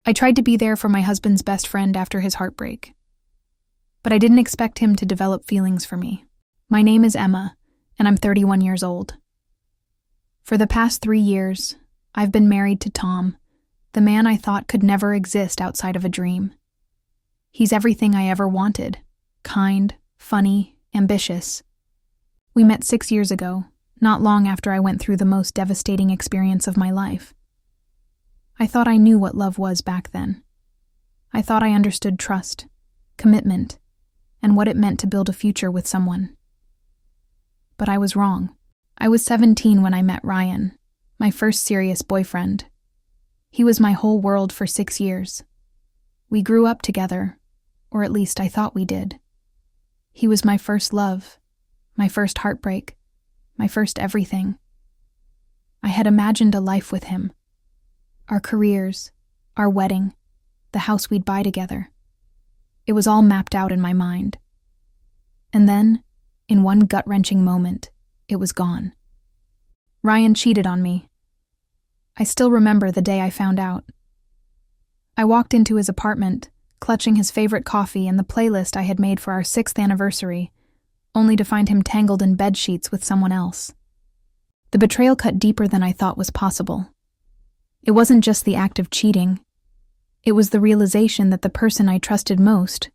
I tried to be there for my husband's best friend after his heartbreak, but I didn't expect him to develop feelings for me. My name is Emma, and I'm 31 years old. For the past 3 years, I've been married to Tom, the man I thought could never exist outside of a dream. He's everything I ever wanted: kind, funny, ambitious. We met 6 years ago, not long after I went through the most devastating experience of my life. I thought I knew what love was back then. I thought I understood trust, commitment, and what it meant to build a future with someone. But I was wrong. I was 17 when I met Ryan, my first serious boyfriend. He was my whole world for 6 years. We grew up together, or at least I thought we did. He was my first love, my first heartbreak, my first everything. I had imagined a life with him. Our careers, our wedding, the house we'd buy together. It was all mapped out in my mind. And then, in one gut-wrenching moment, it was gone. Ryan cheated on me. I still remember the day I found out. I walked into his apartment, clutching his favorite coffee and the playlist I had made for our 6th anniversary, only to find him tangled in bed sheets with someone else. The betrayal cut deeper than I thought was possible. It wasn't just the act of cheating. It was the realization that the person I trusted most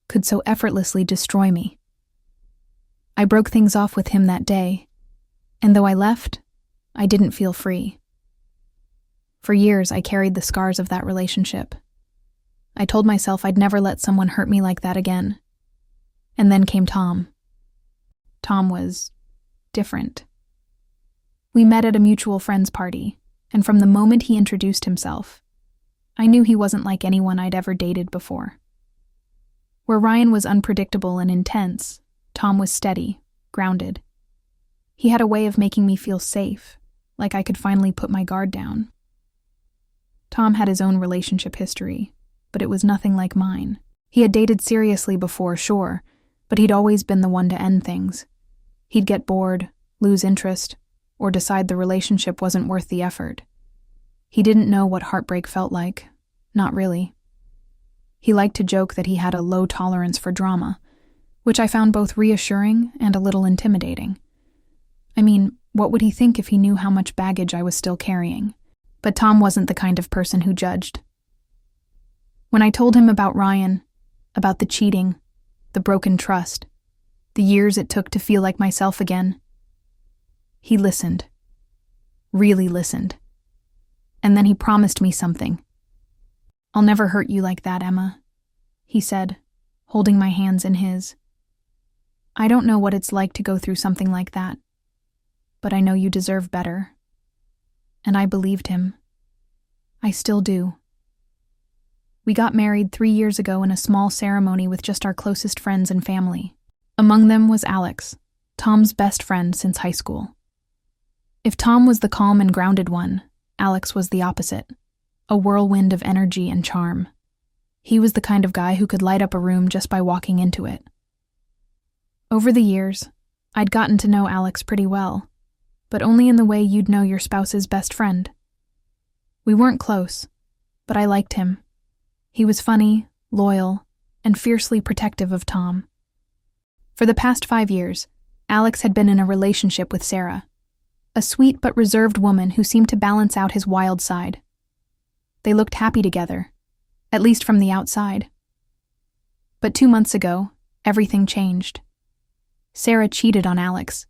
could so effortlessly destroy me. I broke things off with him that day, and though I left, I didn't feel free. For years, I carried the scars of that relationship. I told myself I'd never let someone hurt me like that again. And then came Tom. Tom was different. We met at a mutual friend's party, and from the moment he introduced himself, I knew he wasn't like anyone I'd ever dated before. Where Ryan was unpredictable and intense, Tom was steady, grounded. He had a way of making me feel safe, like I could finally put my guard down. Tom had his own relationship history, but it was nothing like mine. He had dated seriously before, sure, but he'd always been the one to end things. He'd get bored, lose interest, or decide the relationship wasn't worth the effort. He didn't know what heartbreak felt like. Not really. He liked to joke that he had a low tolerance for drama, which I found both reassuring and a little intimidating. I mean, what would he think if he knew how much baggage I was still carrying? But Tom wasn't the kind of person who judged. When I told him about Ryan, about the cheating, the broken trust, the years it took to feel like myself again, he listened. Really listened. And then he promised me something. "I'll never hurt you like that, Emma," he said, holding my hands in his. "I don't know what it's like to go through something like that, but I know you deserve better." And I believed him. I still do. We got married 3 years ago in a small ceremony with just our closest friends and family. Among them was Alex, Tom's best friend since high school. If Tom was the calm and grounded one, Alex was the opposite, a whirlwind of energy and charm. He was the kind of guy who could light up a room just by walking into it. Over the years, I'd gotten to know Alex pretty well, but only in the way you'd know your spouse's best friend. We weren't close, but I liked him. He was funny, loyal, and fiercely protective of Tom. For the past 5 years, Alex had been in a relationship with Sarah, a sweet but reserved woman who seemed to balance out his wild side. They looked happy together, at least from the outside. But 2 months ago, everything changed. Sarah cheated on Alex.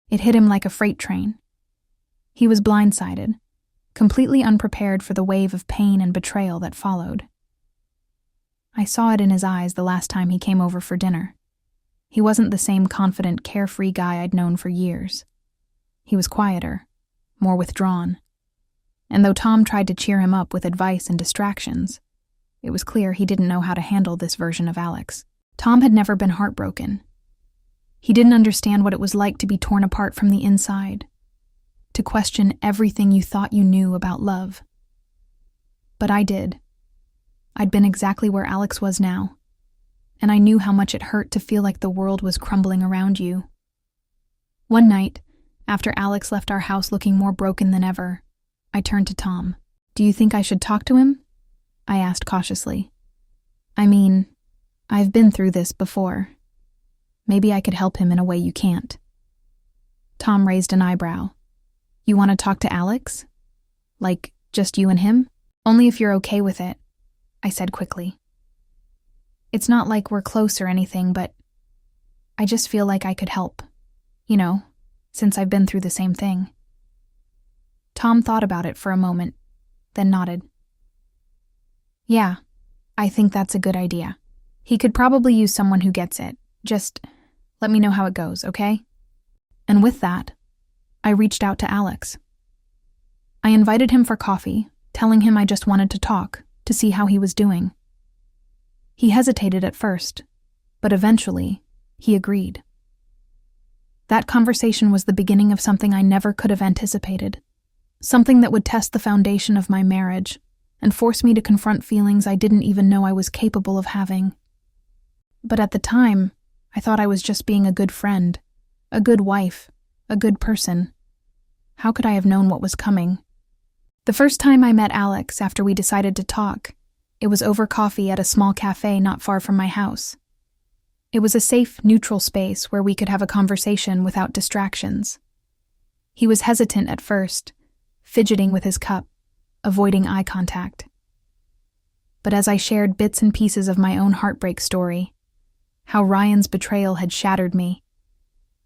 It hit him like a freight train. He was blindsided, completely unprepared for the wave of pain and betrayal that followed. I saw it in his eyes the last time he came over for dinner. He wasn't the same confident, carefree guy I'd known for years. He was quieter, more withdrawn. And though Tom tried to cheer him up with advice and distractions, it was clear he didn't know how to handle this version of Alex. Tom had never been heartbroken. He didn't understand what it was like to be torn apart from the inside, to question everything you thought you knew about love. But I did. I'd been exactly where Alex was now, and I knew how much it hurt to feel like the world was crumbling around you. One night, after Alex left our house looking more broken than ever, I turned to Tom. "Do you think I should talk to him?" I asked cautiously. I mean, I've been through this before. Maybe I could help him in a way you can't. Tom raised an eyebrow. You want to talk to Alex? Like, just you and him? Only if you're okay with it, I said quickly. It's not like we're close or anything, but I just feel like I could help. You know, since I've been through the same thing. Tom thought about it for a moment, then nodded. Yeah, I think that's a good idea. He could probably use someone who gets it. Just let me know how it goes, okay? And with that, I reached out to Alex. I invited him for coffee, telling him I just wanted to talk, to see how he was doing. He hesitated at first, but eventually, he agreed. That conversation was the beginning of something I never could have anticipated, something that would test the foundation of my marriage and force me to confront feelings I didn't even know I was capable of having. But at the time, I thought I was just being a good friend, a good wife, a good person. How could I have known what was coming? The first time I met Alex after we decided to talk, it was over coffee at a small cafe not far from my house. It was a safe, neutral space where we could have a conversation without distractions. He was hesitant at first, fidgeting with his cup, avoiding eye contact. But as I shared bits and pieces of my own heartbreak story, how Ryan's betrayal had shattered me,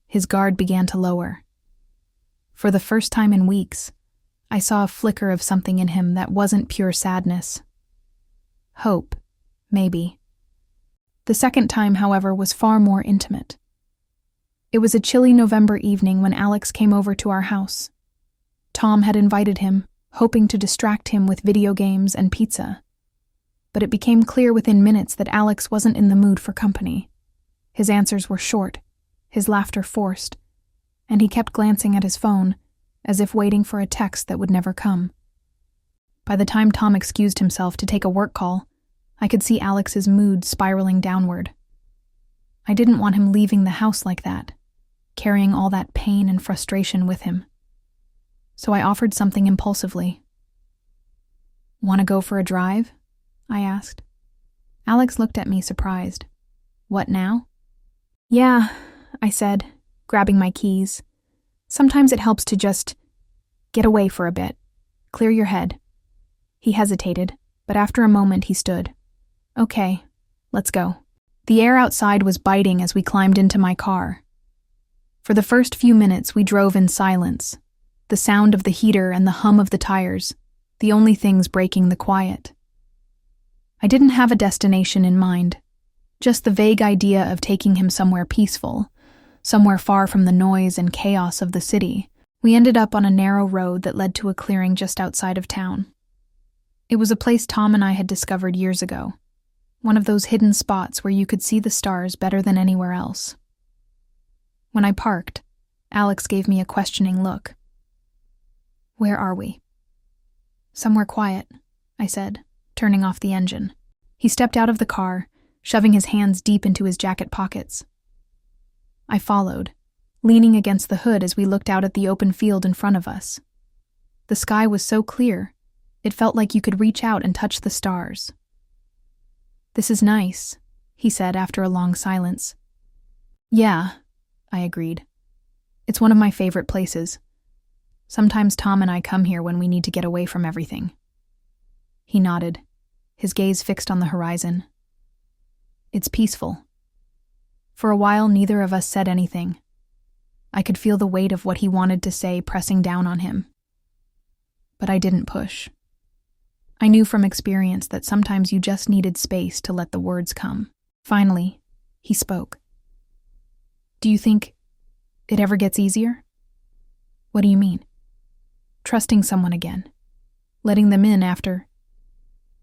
his guard began to lower. For the first time in weeks, I saw a flicker of something in him that wasn't pure sadness. Hope, maybe. The second time, however, was far more intimate. It was a chilly November evening when Alex came over to our house. Tom had invited him, hoping to distract him with video games and pizza. But it became clear within minutes that Alex wasn't in the mood for company. His answers were short, his laughter forced, and he kept glancing at his phone, as if waiting for a text that would never come. By the time Tom excused himself to take a work call, I could see Alex's mood spiraling downward. I didn't want him leaving the house like that, carrying all that pain and frustration with him. So I offered something impulsively. Want to go for a drive? I asked. Alex looked at me surprised. What now? Yeah, I said, grabbing my keys. Sometimes it helps to just get away for a bit. Clear your head. He hesitated, but after a moment he stood. Okay, let's go. The air outside was biting as we climbed into my car. For the first few minutes we drove in silence, the sound of the heater and the hum of the tires, the only things breaking the quiet. I didn't have a destination in mind, just the vague idea of taking him somewhere peaceful, somewhere far from the noise and chaos of the city. We ended up on a narrow road that led to a clearing just outside of town. It was a place Tom and I had discovered years ago, one of those hidden spots where you could see the stars better than anywhere else. When I parked, Alex gave me a questioning look. Where are we? Somewhere quiet, I said, turning off the engine. He stepped out of the car, shoving his hands deep into his jacket pockets. I followed, leaning against the hood as we looked out at the open field in front of us. The sky was so clear, it felt like you could reach out and touch the stars. This is nice, he said after a long silence. Yeah, I agreed. It's one of my favorite places. Sometimes Tom and I come here when we need to get away from everything. He nodded, his gaze fixed on the horizon. It's peaceful. For a while, neither of us said anything. I could feel the weight of what he wanted to say pressing down on him. But I didn't push. I knew from experience that sometimes you just needed space to let the words come. Finally, he spoke. Do you think it ever gets easier? What do you mean? Trusting someone again. Letting them in after...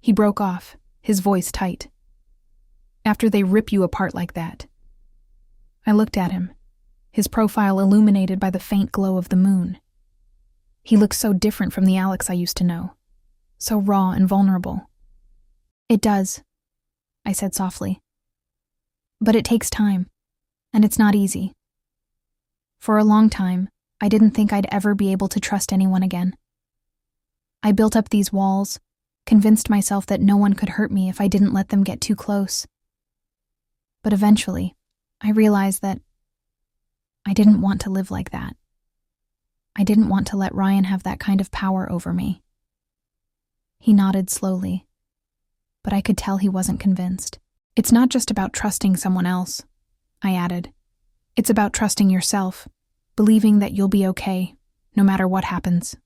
He broke off, his voice tight. After they rip you apart like that. I looked at him, his profile illuminated by the faint glow of the moon. He looked so different from the Alex I used to know, so raw and vulnerable. It does, I said softly. But it takes time, and it's not easy. For a long time, I didn't think I'd ever be able to trust anyone again. I built up these walls, convinced myself that no one could hurt me if I didn't let them get too close. But eventually, I realized that I didn't want to live like that. I didn't want to let Ryan have that kind of power over me. He nodded slowly, but I could tell he wasn't convinced. It's not just about trusting someone else, I added. It's about trusting yourself, believing that you'll be okay, no matter what happens.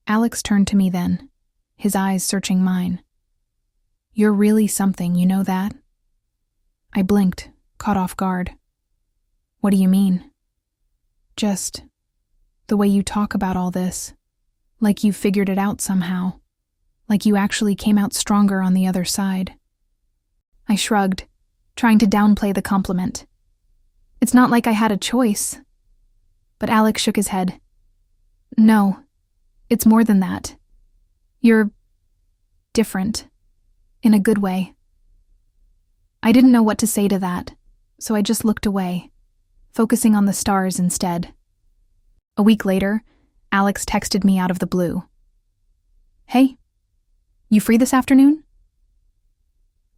Alex turned to me then, his eyes searching mine. You're really something, you know that? I blinked, caught off guard. What do you mean? Just the way you talk about all this, like you figured it out somehow, like you actually came out stronger on the other side. I shrugged, trying to downplay the compliment. It's not like I had a choice. But Alex shook his head. No, it's more than that. You're different, in a good way. I didn't know what to say to that, so I just looked away, focusing on the stars instead. A week later, Alex texted me out of the blue. Hey, you free this afternoon?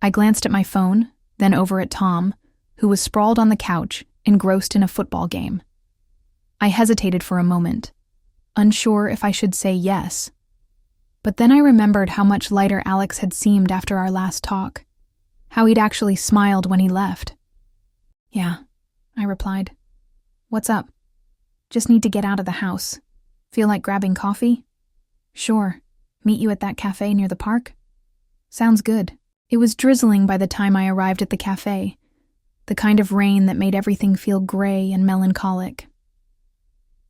I glanced at my phone, then over at Tom, who was sprawled on the couch, engrossed in a football game. I hesitated for a moment, unsure if I should say yes. But then I remembered how much lighter Alex had seemed after our last talk, how he'd actually smiled when he left. Yeah, I replied. What's up? Just need to get out of the house. Feel like grabbing coffee? Sure. Meet you at that cafe near the park? Sounds good. It was drizzling by the time I arrived at the cafe, the kind of rain that made everything feel gray and melancholic.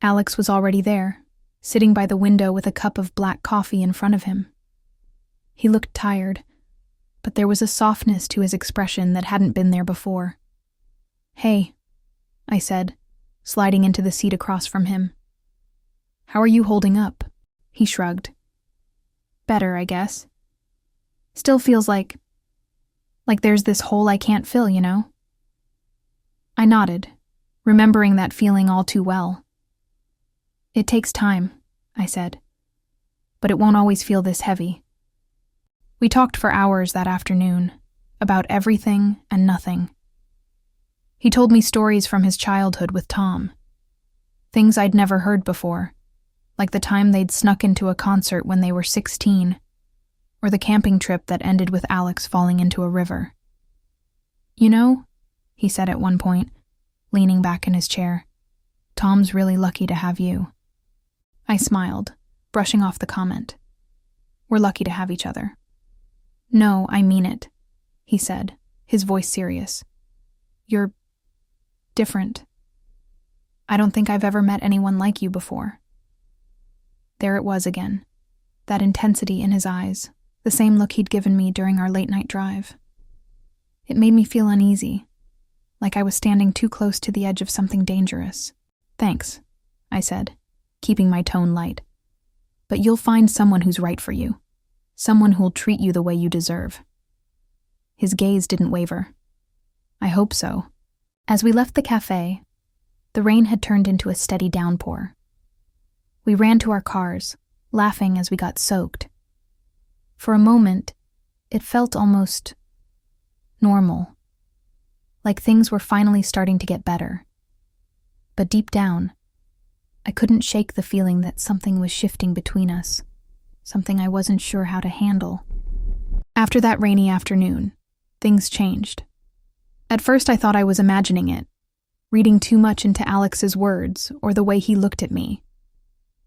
Alex was already there, sitting by the window with a cup of black coffee in front of him. He looked tired, but there was a softness to his expression that hadn't been there before. Hey, I said, sliding into the seat across from him. How are you holding up? He shrugged. Better, I guess. Still feels like there's this hole I can't fill, you know? I nodded, remembering that feeling all too well. It takes time, I said, but it won't always feel this heavy. We talked for hours that afternoon, about everything and nothing. He told me stories from his childhood with Tom, things I'd never heard before, like the time they'd snuck into a concert when they were 16, or the camping trip that ended with Alex falling into a river. You know, he said at one point, leaning back in his chair, Tom's really lucky to have you. I smiled, brushing off the comment. We're lucky to have each other. No, I mean it, he said, his voice serious. You're different. I don't think I've ever met anyone like you before. There it was again, that intensity in his eyes, the same look he'd given me during our late-night drive. It made me feel uneasy, like I was standing too close to the edge of something dangerous. Thanks, I said, keeping my tone light. But you'll find someone who's right for you, someone who'll treat you the way you deserve. His gaze didn't waver. I hope so. As we left the cafe, the rain had turned into a steady downpour. We ran to our cars, laughing as we got soaked. For a moment, it felt almost normal, like things were finally starting to get better. But deep down, I couldn't shake the feeling that something was shifting between us, something I wasn't sure how to handle. After that rainy afternoon, things changed. At first I thought I was imagining it, reading too much into Alex's words or the way he looked at me.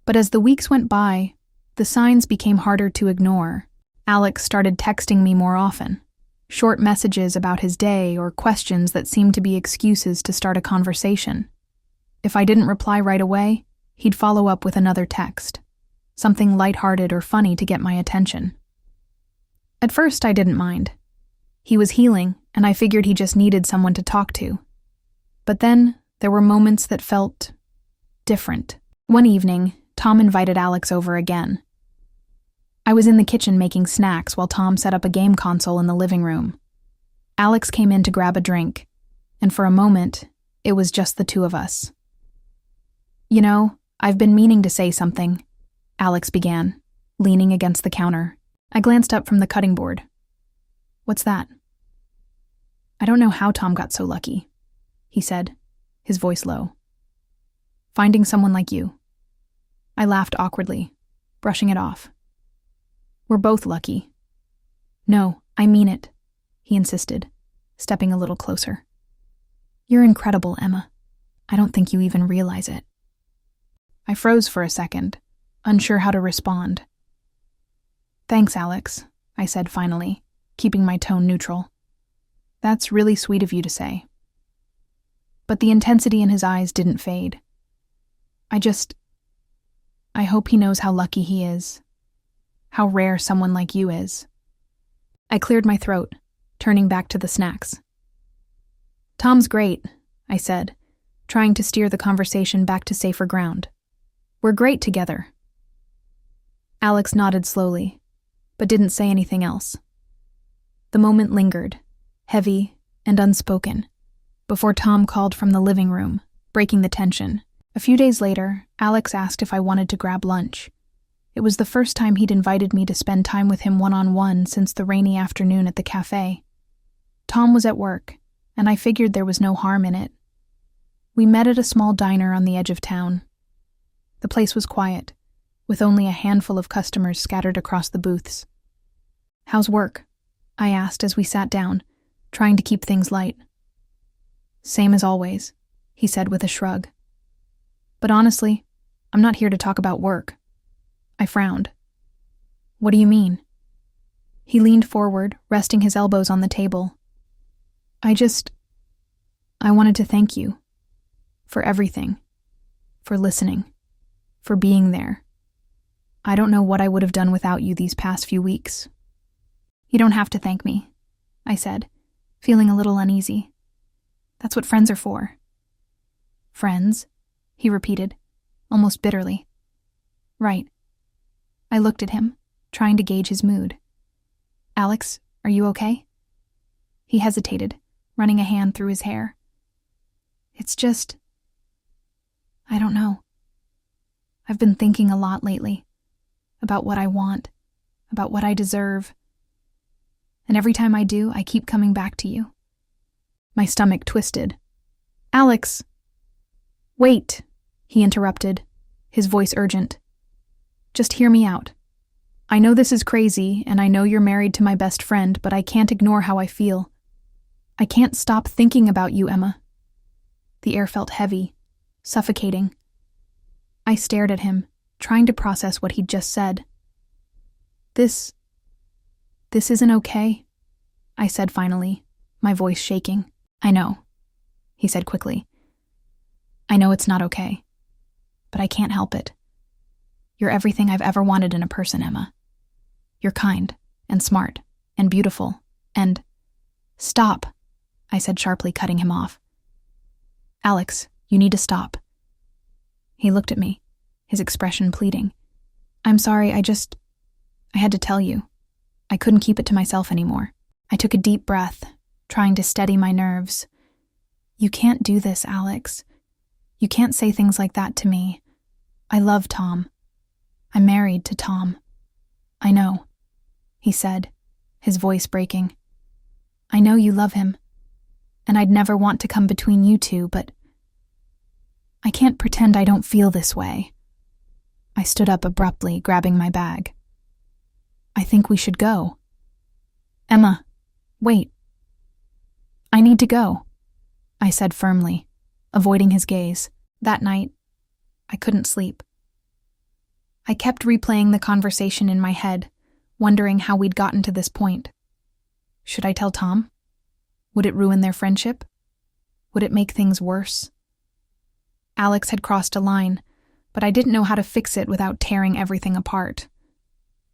But as the weeks went by, the signs became harder to ignore. Alex started texting me more often, short messages about his day or questions that seemed to be excuses to start a conversation. If I didn't reply right away, he'd follow up with another text, something lighthearted or funny to get my attention. At first, I didn't mind. He was healing, and I figured he just needed someone to talk to. But then, there were moments that felt different. One evening, Tom invited Alex over again. I was in the kitchen making snacks while Tom set up a game console in the living room. Alex came in to grab a drink, and for a moment, it was just the two of us. You know, I've been meaning to say something, Alex began, leaning against the counter, I glanced up from the cutting board. What's that? I don't know how Tom got so lucky, he said, his voice low. Finding someone like you. I laughed awkwardly, brushing it off. We're both lucky. No, I mean it, he insisted, stepping a little closer. You're incredible, Emma. I don't think you even realize it. I froze for a second, unsure how to respond. Thanks, Alex, I said finally, keeping my tone neutral. That's really sweet of you to say. But the intensity in his eyes didn't fade. I hope he knows how lucky he is, how rare someone like you is. I cleared my throat, turning back to the snacks. Tom's great, I said, trying to steer the conversation back to safer ground. We're great together. Alex nodded slowly, but didn't say anything else. The moment lingered, heavy and unspoken, before Tom called from the living room, breaking the tension. A few days later, Alex asked if I wanted to grab lunch. It was the first time he'd invited me to spend time with him one-on-one since the rainy afternoon at the cafe. Tom was at work, and I figured there was no harm in it. We met at a small diner on the edge of town. The place was quiet, with only a handful of customers scattered across the booths. How's work? I asked as we sat down, trying to keep things light. Same as always, he said with a shrug. But honestly, I'm not here to talk about work. I frowned. What do you mean? He leaned forward, resting his elbows on the table. I wanted to thank you. For everything. For listening. For being there. I don't know what I would have done without you these past few weeks. You don't have to thank me, I said, feeling a little uneasy. That's what friends are for. Friends? He repeated, almost bitterly. Right. I looked at him, trying to gauge his mood. Alex, are you okay? He hesitated, running a hand through his hair. It's just... I don't know. I've been thinking a lot lately. About what I want. About what I deserve. And every time I do, I keep coming back to you. My stomach twisted. Alex! Wait, he interrupted, his voice urgent. Just hear me out. I know this is crazy, and I know you're married to my best friend, but I can't ignore how I feel. I can't stop thinking about you, Emma. The air felt heavy, suffocating. I stared at him, trying to process what he'd just said. This isn't okay, I said finally, my voice shaking. I know, he said quickly. I know it's not okay, but I can't help it. You're everything I've ever wanted in a person, Emma. You're kind, and smart, and beautiful, and... Stop, I said sharply, cutting him off. Alex, you need to stop. He looked at me, his expression pleading. I'm sorry, I had to tell you. I couldn't keep it to myself anymore. I took a deep breath, trying to steady my nerves. You can't do this, Alex. You can't say things like that to me. I love Tom. I'm married to Tom. I know, he said, his voice breaking. I know you love him, and I'd never want to come between you two, but I can't pretend I don't feel this way. I stood up abruptly, grabbing my bag. I think we should go. Emma, wait. I need to go, I said firmly, avoiding his gaze. That night, I couldn't sleep. I kept replaying the conversation in my head, wondering how we'd gotten to this point. Should I tell Tom? Would it ruin their friendship? Would it make things worse? Alex had crossed a line, but I didn't know how to fix it without tearing everything apart.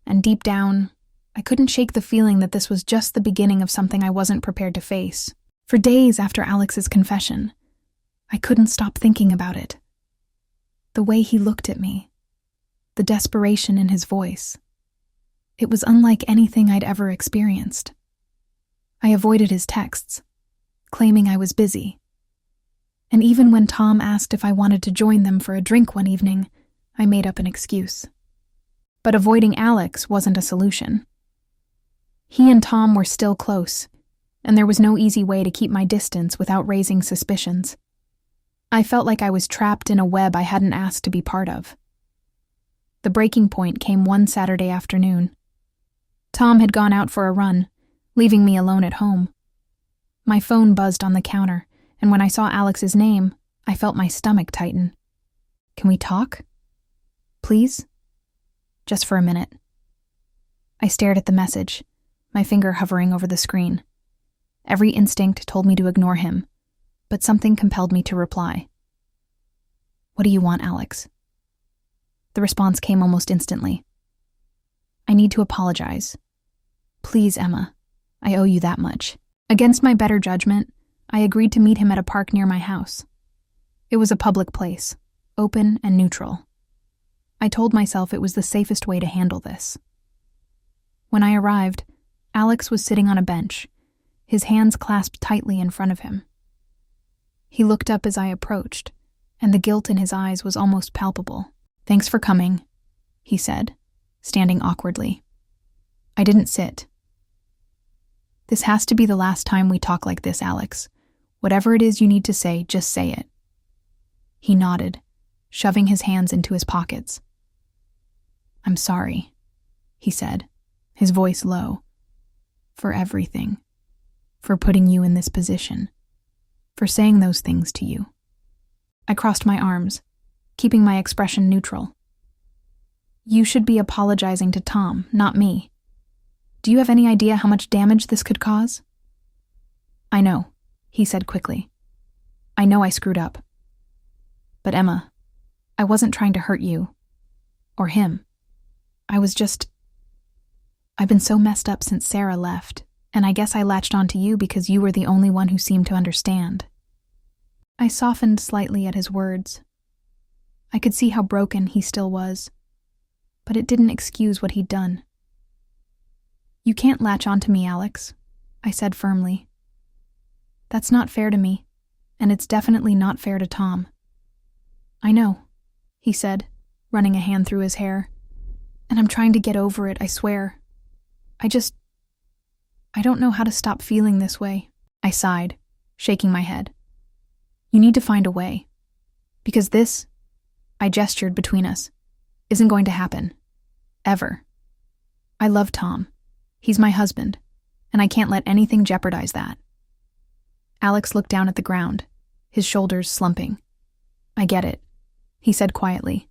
And deep down, I couldn't shake the feeling that this was just the beginning of something I wasn't prepared to face. For days after Alex's confession, I couldn't stop thinking about it. The way he looked at me, the desperation in his voice. It was unlike anything I'd ever experienced. I avoided his texts, claiming I was busy. And even when Tom asked if I wanted to join them for a drink one evening, I made up an excuse. But avoiding Alex wasn't a solution. He and Tom were still close, and there was no easy way to keep my distance without raising suspicions. I felt like I was trapped in a web I hadn't asked to be part of. The breaking point came one Saturday afternoon. Tom had gone out for a run, leaving me alone at home. My phone buzzed on the counter, and when I saw Alex's name, I felt my stomach tighten. "Can we talk? Please? Just for a minute." I stared at the message, my finger hovering over the screen. Every instinct told me to ignore him, but something compelled me to reply. "What do you want, Alex?" The response came almost instantly. "I need to apologize. Please, Emma. I owe you that much." Against my better judgment, I agreed to meet him at a park near my house. It was a public place, open and neutral. I told myself it was the safest way to handle this. When I arrived, Alex was sitting on a bench, his hands clasped tightly in front of him. He looked up as I approached, and the guilt in his eyes was almost palpable. "Thanks for coming," he said, standing awkwardly. I didn't sit. "This has to be the last time we talk like this, Alex. Whatever it is you need to say, just say it." He nodded, shoving his hands into his pockets. "I'm sorry," he said, his voice low. "For everything. For putting you in this position. For saying those things to you." I crossed my arms, keeping my expression neutral. "You should be apologizing to Tom, not me. Do you have any idea how much damage this could cause?" "I know," he said quickly. "I know I screwed up. But Emma, I wasn't trying to hurt you. Or him. I've been so messed up since Sarah left, and I guess I latched onto you because you were the only one who seemed to understand." I softened slightly at his words. I could see how broken he still was, but it didn't excuse what he'd done. "You can't latch onto me, Alex," I said firmly. "That's not fair to me, and it's definitely not fair to Tom." "I know," he said, running a hand through his hair. "And I'm trying to get over it, I swear. I don't know how to stop feeling this way." I sighed, shaking my head. "You need to find a way. Because this," I gestured between us, "isn't going to happen. Ever. I love Tom. He's my husband, and I can't let anything jeopardize that." Alex looked down at the ground, his shoulders slumping. "I get it," he said quietly.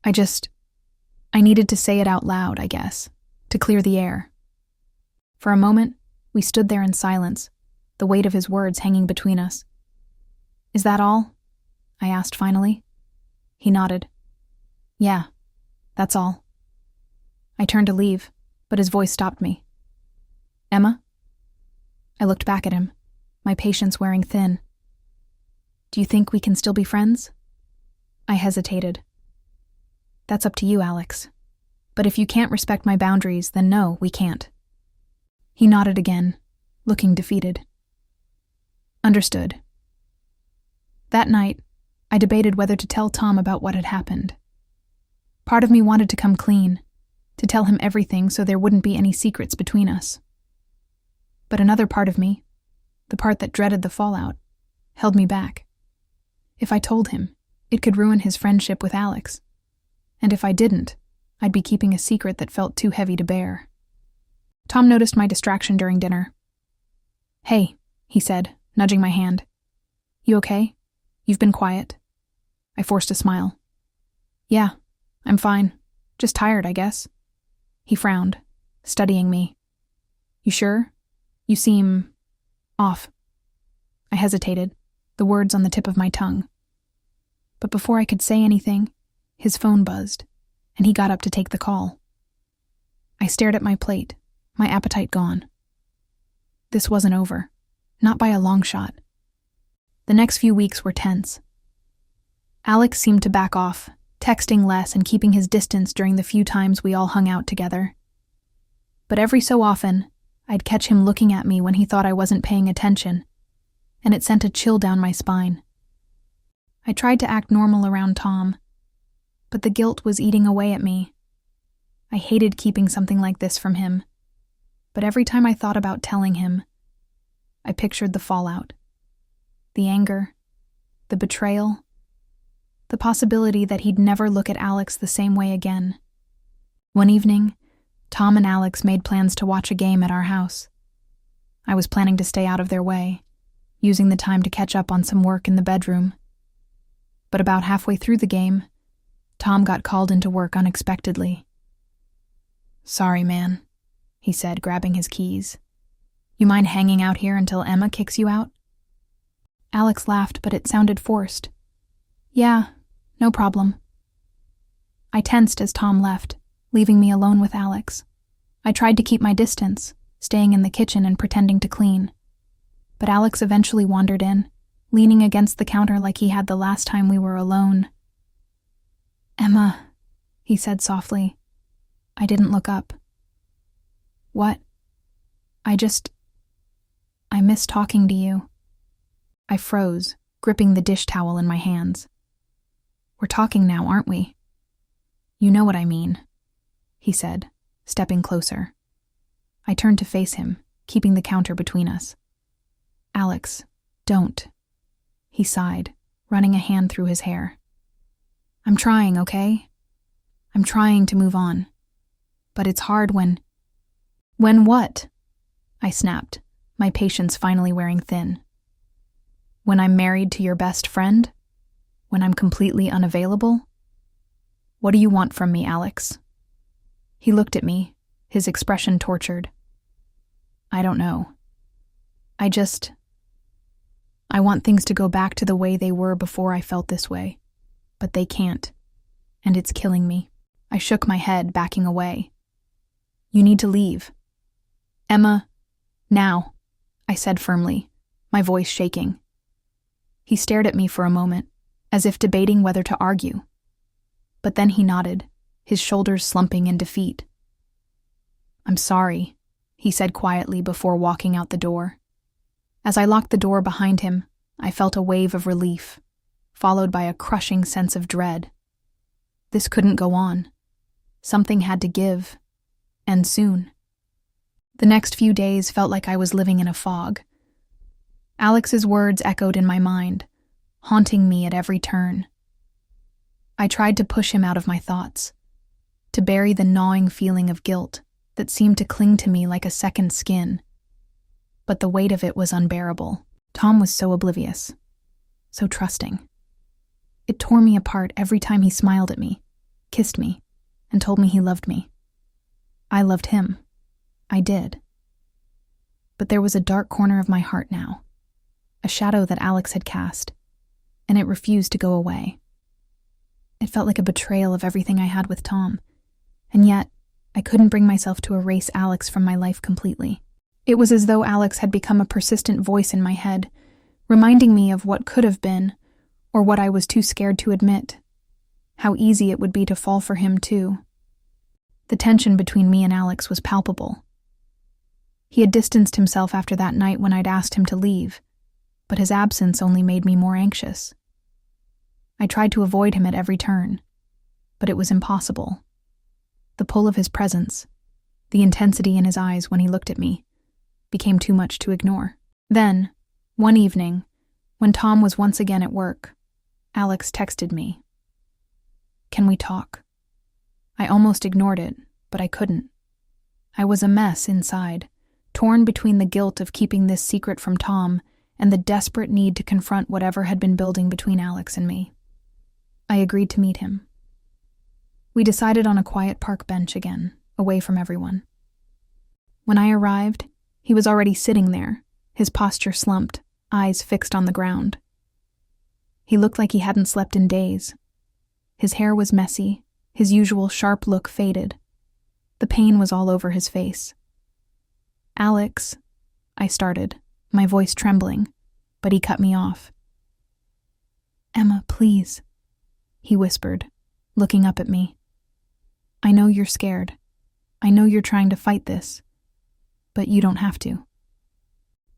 I needed to say it out loud, I guess, to clear the air." For a moment, we stood there in silence, the weight of his words hanging between us. "Is that all?" I asked finally. He nodded. "Yeah, that's all." I turned to leave, but his voice stopped me. "Emma?" I looked back at him, my patience wearing thin. "Do you think we can still be friends?" I hesitated. "That's up to you, Alex. But if you can't respect my boundaries, then no, we can't." He nodded again, looking defeated. "Understood." That night, I debated whether to tell Tom about what had happened. Part of me wanted to come clean, to tell him everything so there wouldn't be any secrets between us. But another part of me, the part that dreaded the fallout, held me back. If I told him, it could ruin his friendship with Alex. And if I didn't, I'd be keeping a secret that felt too heavy to bear. Tom noticed my distraction during dinner. "Hey," he said, nudging my hand. "You okay? You've been quiet." I forced a smile. "Yeah, I'm fine. Just tired, I guess." He frowned, studying me. "You sure? You seem off." I hesitated, the words on the tip of my tongue. But before I could say anything, his phone buzzed, and he got up to take the call. I stared at my plate, my appetite gone. This wasn't over, not by a long shot. The next few weeks were tense. Alex seemed to back off, texting less and keeping his distance during the few times we all hung out together. But every so often, I'd catch him looking at me when he thought I wasn't paying attention, and it sent a chill down my spine. I tried to act normal around Tom, but the guilt was eating away at me. I hated keeping something like this from him. But every time I thought about telling him, I pictured the fallout. The anger, the betrayal, the possibility that he'd never look at Alex the same way again. One evening, Tom and Alex made plans to watch a game at our house. I was planning to stay out of their way, using the time to catch up on some work in the bedroom. But about halfway through the game, Tom got called into work unexpectedly. "Sorry, man," he said, grabbing his keys. "You mind hanging out here until Emma kicks you out?" Alex laughed, but it sounded forced. "Yeah, no problem." I tensed as Tom left, leaving me alone with Alex. I tried to keep my distance, staying in the kitchen and pretending to clean. But Alex eventually wandered in, leaning against the counter like he had the last time we were alone. "Emma," he said softly. I didn't look up. "What?" I miss talking to you." I froze, gripping the dish towel in my hands. "We're talking now, aren't we?" "You know what I mean," he said, stepping closer. I turned to face him, keeping the counter between us. "Alex, don't." He sighed, running a hand through his hair. "I'm trying, okay? I'm trying to move on. But it's hard when..." "When what?" I snapped, my patience finally wearing thin. "When I'm married to your best friend? When I'm completely unavailable? What do you want from me, Alex?" He looked at me, his expression tortured. "I don't know. I want things to go back to the way they were before I felt this way. But they can't. And it's killing me." I shook my head, backing away. "You need to leave." "Emma, now," I said firmly, my voice shaking. He stared at me for a moment, as if debating whether to argue. But then he nodded, his shoulders slumping in defeat. "I'm sorry," he said quietly before walking out the door. As I locked the door behind him, I felt a wave of relief, followed by a crushing sense of dread. This couldn't go on. Something had to give, and soon. The next few days felt like I was living in a fog. Alex's words echoed in my mind, haunting me at every turn. I tried to push him out of my thoughts, to bury the gnawing feeling of guilt that seemed to cling to me like a second skin. But the weight of it was unbearable. Tom was so oblivious, so trusting. It tore me apart every time he smiled at me, kissed me, and told me he loved me. I loved him. I did. But there was a dark corner of my heart now, a shadow that Alex had cast, and it refused to go away. It felt like a betrayal of everything I had with Tom, and yet I couldn't bring myself to erase Alex from my life completely. It was as though Alex had become a persistent voice in my head, reminding me of what could have been, or what I was too scared to admit. How easy it would be to fall for him, too. The tension between me and Alex was palpable. He had distanced himself after that night when I'd asked him to leave, but his absence only made me more anxious. I tried to avoid him at every turn, but it was impossible. The pull of his presence, the intensity in his eyes when he looked at me, became too much to ignore. Then, one evening, when Tom was once again at work, Alex texted me. "Can we talk?" I almost ignored it, but I couldn't. I was a mess inside, torn between the guilt of keeping this secret from Tom and the desperate need to confront whatever had been building between Alex and me. I agreed to meet him. We decided on a quiet park bench again, away from everyone. When I arrived, he was already sitting there, his posture slumped, eyes fixed on the ground. He looked like he hadn't slept in days. His hair was messy, his usual sharp look faded. The pain was all over his face. "Alex," I started, my voice trembling, but he cut me off. "Emma, please," he whispered, looking up at me. "I know you're scared. I know you're trying to fight this. But you don't have to."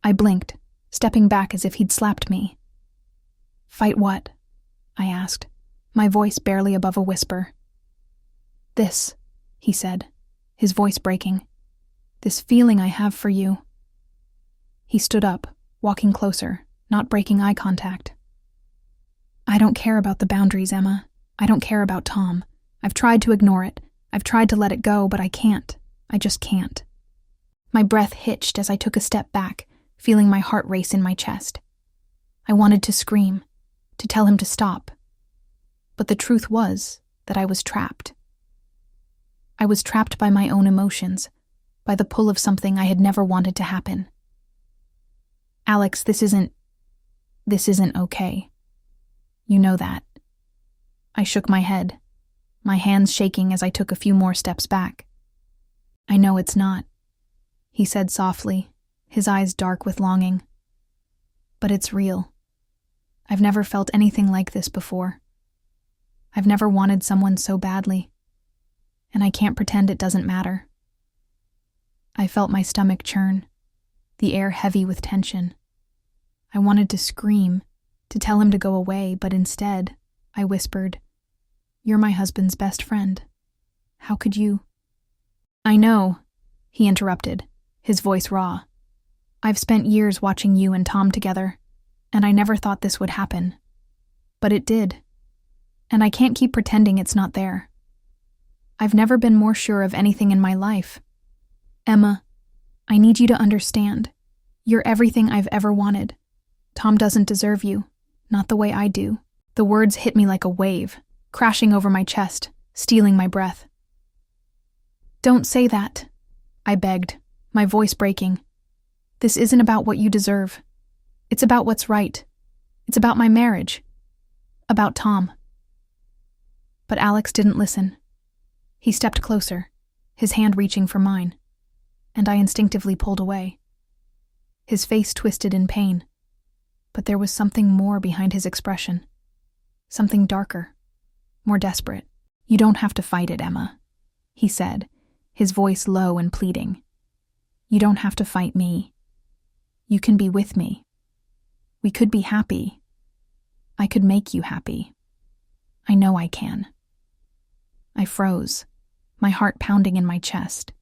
I blinked, stepping back as if he'd slapped me. "Fight what?" I asked, my voice barely above a whisper. "This," he said, his voice breaking. This feeling I have for you." He stood up, walking closer, not breaking eye contact. "I don't care about the boundaries, Emma. I don't care about Tom. I've tried to ignore it. I've tried to let it go, but I can't. I just can't." My breath hitched as I took a step back, feeling my heart race in my chest. I wanted to scream, to tell him to stop. But the truth was that I was trapped. I was trapped by my own emotions, by the pull of something I had never wanted to happen. "Alex, this isn't okay. You know that." I shook my head, my hands shaking as I took a few more steps back. "I know it's not," he said softly, his eyes dark with longing. "But it's real. I've never felt anything like this before. I've never wanted someone so badly, and I can't pretend it doesn't matter." I felt my stomach churn, the air heavy with tension. I wanted to scream, to tell him to go away, but instead, I whispered, "You're my husband's best friend. How could you—" "I know," he interrupted, his voice raw. "I've spent years watching you and Tom together, and I never thought this would happen. But it did. And I can't keep pretending it's not there. I've never been more sure of anything in my life. Emma, I need you to understand. You're everything I've ever wanted. Tom doesn't deserve you, not the way I do." The words hit me like a wave, crashing over my chest, stealing my breath. "Don't say that," I begged, my voice breaking. "This isn't about what you deserve. It's about what's right. It's about my marriage. About Tom." But Alex didn't listen. He stepped closer, his hand reaching for mine, and I instinctively pulled away. His face twisted in pain, but there was something more behind his expression. Something darker, more desperate. "You don't have to fight it, Emma," he said, his voice low and pleading. "You don't have to fight me. You can be with me. We could be happy. I could make you happy. I know I can." I froze, my heart pounding in my chest.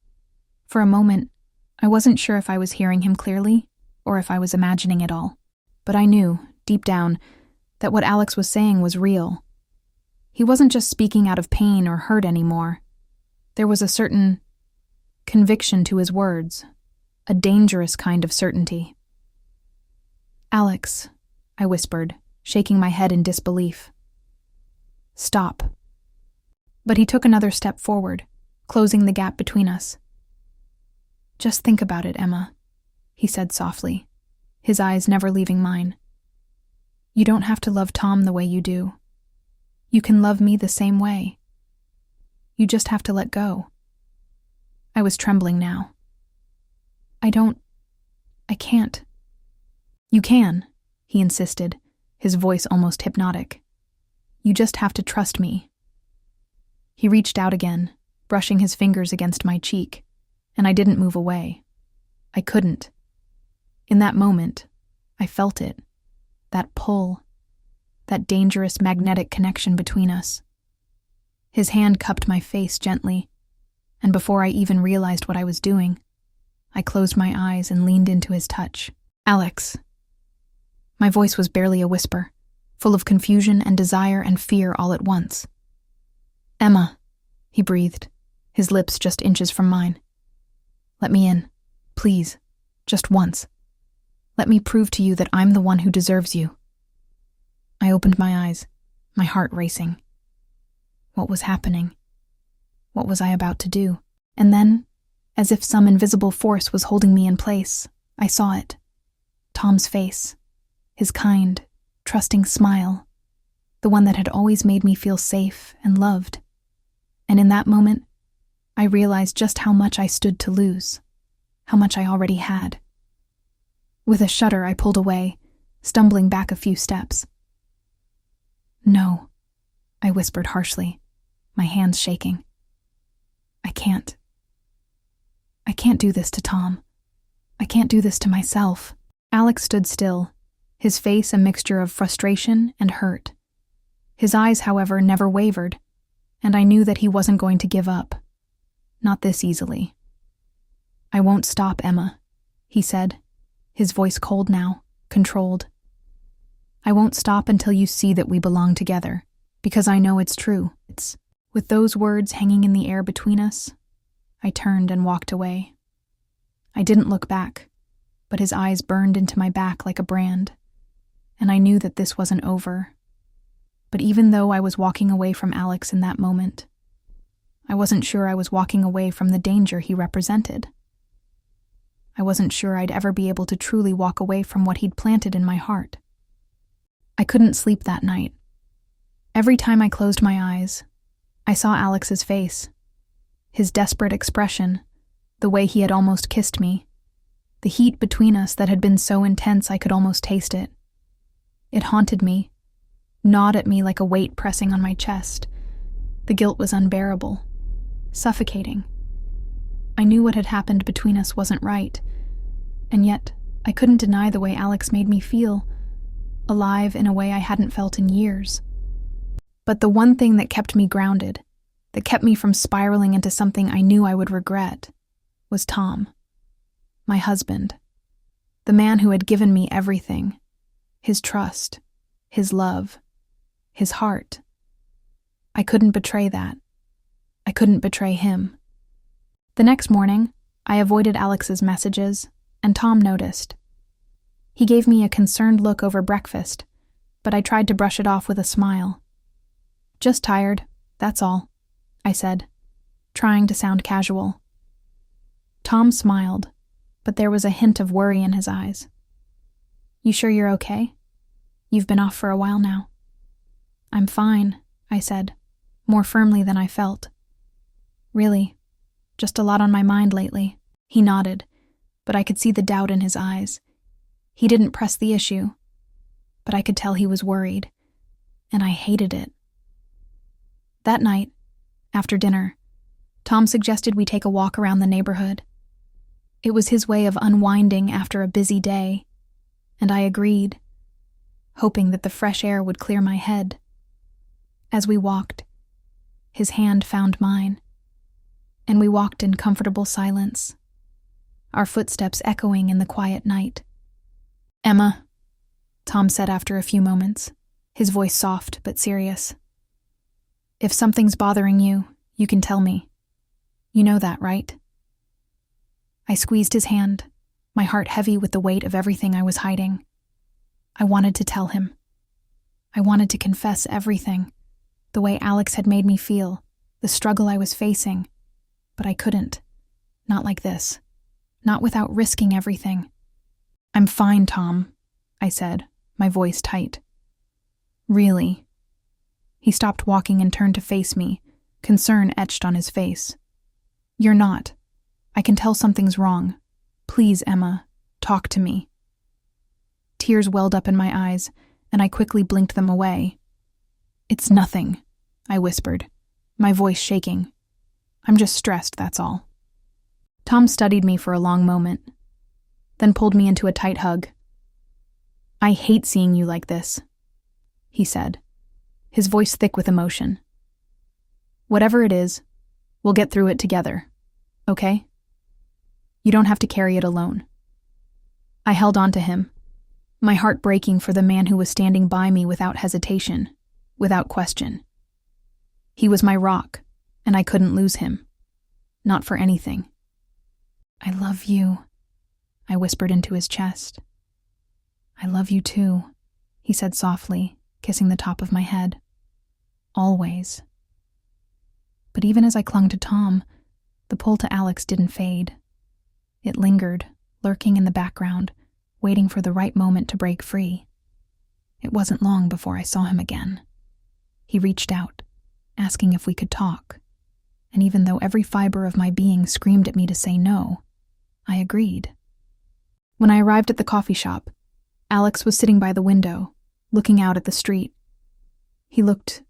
For a moment, I wasn't sure if I was hearing him clearly or if I was imagining it all. But I knew, deep down, that what Alex was saying was real. He wasn't just speaking out of pain or hurt anymore. There was a certain conviction to his words, a dangerous kind of certainty. "Alex," I whispered, shaking my head in disbelief. "Stop." But he took another step forward, closing the gap between us. "Just think about it, Emma," he said softly, his eyes never leaving mine. "You don't have to love Tom the way you do. You can love me the same way. You just have to let go." I was trembling now. I can't." "You can," he insisted, his voice almost hypnotic. "You just have to trust me." He reached out again, brushing his fingers against my cheek, and I didn't move away. I couldn't. In that moment, I felt it, that pull, that dangerous magnetic connection between us. His hand cupped my face gently, and before I even realized what I was doing, I closed my eyes and leaned into his touch. "Alex." My voice was barely a whisper, full of confusion and desire and fear all at once. "Emma," he breathed, his lips just inches from mine. "Let me in, please, just once. Let me prove to you that I'm the one who deserves you." I opened my eyes, my heart racing. What was happening? What was I about to do? And then, as if some invisible force was holding me in place, I saw it. Tom's face, his kind, trusting smile, the one that had always made me feel safe and loved. And in that moment, I realized just how much I stood to lose, how much I already had. With a shudder, I pulled away, stumbling back a few steps. "No," I whispered harshly, my hands shaking. I can't do this to Tom. I can't do this to myself." Alex stood still, his face a mixture of frustration and hurt. His eyes, however, never wavered, and I knew that he wasn't going to give up. Not this easily. "I won't stop, Emma," he said, his voice cold now, controlled. "I won't stop until you see that we belong together, because I know it's true." With those words hanging in the air between us, I turned and walked away. I didn't look back, but his eyes burned into my back like a brand, and I knew that this wasn't over. But even though I was walking away from Alex in that moment, I wasn't sure I was walking away from the danger he represented. I wasn't sure I'd ever be able to truly walk away from what he'd planted in my heart. I couldn't sleep that night. Every time I closed my eyes, I saw Alex's face, his desperate expression, the way he had almost kissed me, the heat between us that had been so intense I could almost taste it. It haunted me, gnawed at me like a weight pressing on my chest. The guilt was unbearable, suffocating. I knew what had happened between us wasn't right, and yet I couldn't deny the way Alex made me feel, alive in a way I hadn't felt in years. But the one thing that kept me grounded, that kept me from spiraling into something I knew I would regret, was Tom, my husband, the man who had given me everything, his trust, his love, his heart. I couldn't betray that. I couldn't betray him. The next morning, I avoided Alex's messages, and Tom noticed. He gave me a concerned look over breakfast, but I tried to brush it off with a smile. "Just tired, that's all," I said, trying to sound casual. Tom smiled, but there was a hint of worry in his eyes. "You sure you're okay? You've been off for a while now." "I'm fine," I said, more firmly than I felt. "Really, just a lot on my mind lately." He nodded, but I could see the doubt in his eyes. He didn't press the issue, but I could tell he was worried, and I hated it. That night, after dinner, Tom suggested we take a walk around the neighborhood. It was his way of unwinding after a busy day, and I agreed, hoping that the fresh air would clear my head. As we walked, his hand found mine, and we walked in comfortable silence, our footsteps echoing in the quiet night. "Emma," Tom said after a few moments, his voice soft but serious. "If something's bothering you, you can tell me. You know that, right?" I squeezed his hand, my heart heavy with the weight of everything I was hiding. I wanted to tell him. I wanted to confess everything, the way Alex had made me feel, the struggle I was facing, but I couldn't. Not like this. Not without risking everything. "I'm fine, Tom," I said, my voice tight. "Really?" He stopped walking and turned to face me, concern etched on his face. "You're not. I can tell something's wrong. Please, Emma, talk to me." Tears welled up in my eyes, and I quickly blinked them away. "It's nothing," I whispered, my voice shaking. "I'm just stressed, that's all." Tom studied me for a long moment, then pulled me into a tight hug. "I hate seeing you like this," he said, his voice thick with emotion. "Whatever it is, we'll get through it together, okay? You don't have to carry it alone." I held on to him, my heart breaking for the man who was standing by me without hesitation, without question. He was my rock, and I couldn't lose him. Not for anything. "I love you," I whispered into his chest. "I love you too," he said softly, kissing the top of my head. "Always." But even as I clung to Tom, the pull to Alex didn't fade. It lingered, lurking in the background, waiting for the right moment to break free. It wasn't long before I saw him again. He reached out, asking if we could talk, and even though every fiber of my being screamed at me to say no, I agreed. When I arrived at the coffee shop, Alex was sitting by the window, looking out at the street. He looked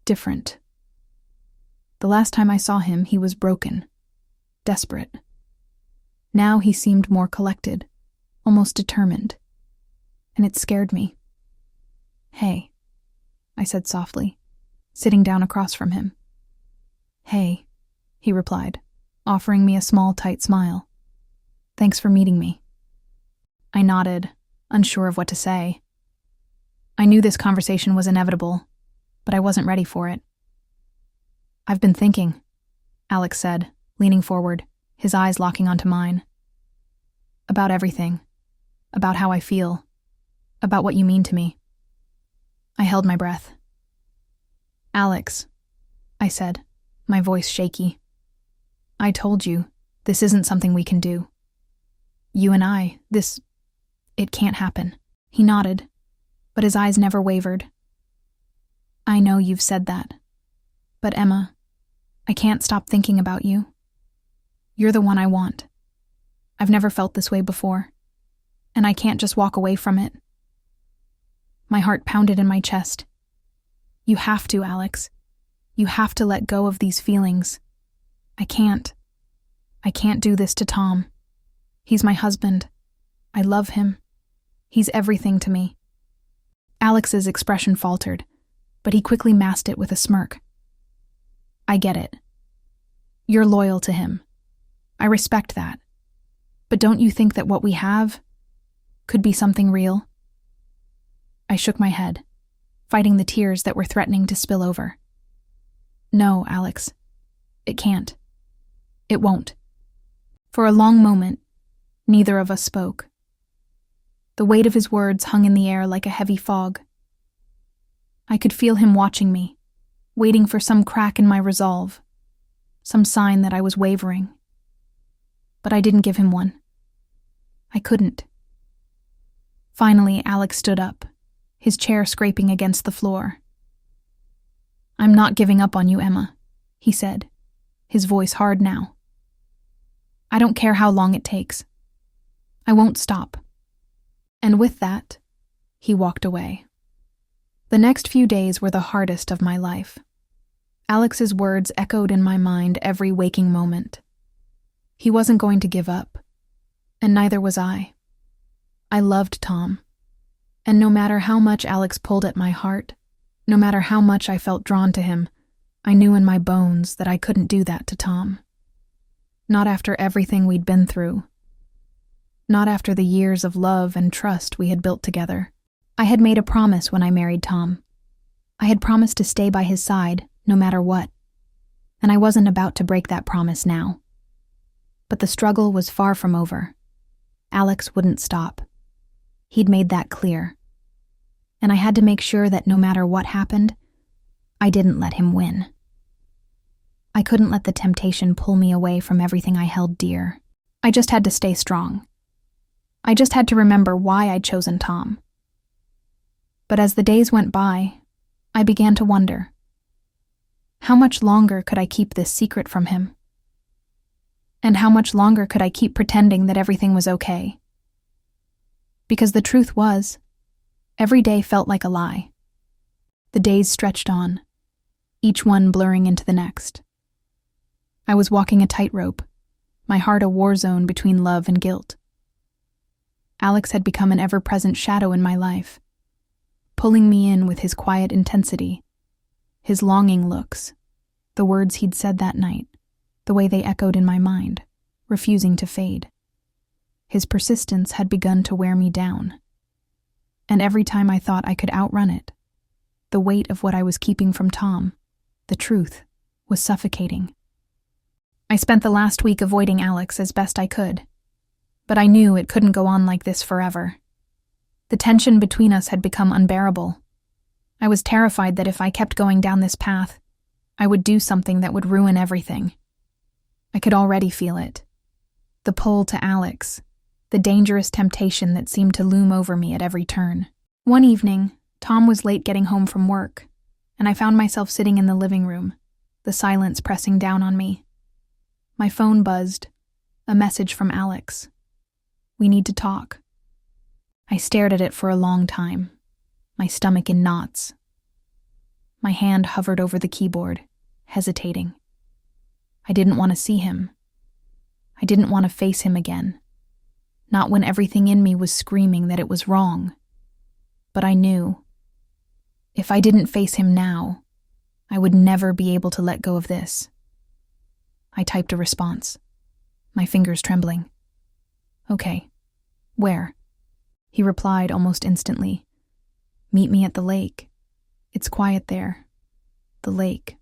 different. The last time I saw him, he was broken, desperate. Now he seemed more collected, almost determined, and it scared me. "Hey," I said softly, sitting down across from him. "Hey," he replied, offering me a small, tight smile. "Thanks for meeting me." I nodded, unsure of what to say. I knew this conversation was inevitable, but I wasn't ready for it. "I've been thinking," Alex said, leaning forward, his eyes locking onto mine. "About everything. About how I feel. About what you mean to me." I held my breath. "Alex," I said, my voice shaky. "I told you, this isn't something we can do. You and I, it can't happen." He nodded, but his eyes never wavered. "I know you've said that. But Emma, I can't stop thinking about you. You're the one I want. I've never felt this way before, and I can't just walk away from it." My heart pounded in my chest. "You have to, Alex. You have to let go of these feelings. I can't. I can't do this to Tom. He's my husband. I love him. He's everything to me." Alex's expression faltered, but he quickly masked it with a smirk. "I get it. You're loyal to him. I respect that. But don't you think that what we have could be something real?" I shook my head, fighting the tears that were threatening to spill over. "No, Alex. It can't. It won't." For a long moment, neither of us spoke. The weight of his words hung in the air like a heavy fog. I could feel him watching me, waiting for some crack in my resolve, some sign that I was wavering. But I didn't give him one. I couldn't. Finally, Alex stood up, his chair scraping against the floor. "I'm not giving up on you, Emma," he said, his voice hard now. "I don't care how long it takes. I won't stop." And with that, he walked away. The next few days were the hardest of my life. Alex's words echoed in my mind every waking moment. He wasn't going to give up, and neither was I. I loved Tom, and no matter how much Alex pulled at my heart, no matter how much I felt drawn to him, I knew in my bones that I couldn't do that to Tom. Not after everything we'd been through. Not after the years of love and trust we had built together. I had made a promise when I married Tom. I had promised to stay by his side, no matter what, and I wasn't about to break that promise now. But the struggle was far from over. Alex wouldn't stop. He'd made that clear. And I had to make sure that no matter what happened, I didn't let him win. I couldn't let the temptation pull me away from everything I held dear. I just had to stay strong. I just had to remember why I'd chosen Tom. But as the days went by, I began to wonder, how much longer could I keep this secret from him? And how much longer could I keep pretending that everything was okay? Because the truth was, every day felt like a lie. The days stretched on, each one blurring into the next. I was walking a tightrope, my heart a war zone between love and guilt. Alex had become an ever-present shadow in my life, pulling me in with his quiet intensity, his longing looks, the words he'd said that night, the way they echoed in my mind, refusing to fade. His persistence had begun to wear me down, and every time I thought I could outrun it, the weight of what I was keeping from Tom, the truth, was suffocating. I spent the last week avoiding Alex as best I could, but I knew it couldn't go on like this forever. The tension between us had become unbearable. I was terrified that if I kept going down this path, I would do something that would ruin everything. I could already feel it. The pull to Alex, the dangerous temptation that seemed to loom over me at every turn. One evening, Tom was late getting home from work, and I found myself sitting in the living room, the silence pressing down on me. My phone buzzed, a message from Alex. "We need to talk." I stared at it for a long time, my stomach in knots. My hand hovered over the keyboard, hesitating. I didn't want to see him. I didn't want to face him again. Not when everything in me was screaming that it was wrong. But I knew, if I didn't face him now, I would never be able to let go of this. I typed a response, my fingers trembling. Okay. Where? He replied almost instantly. Meet me at the lake. It's quiet there. The lake.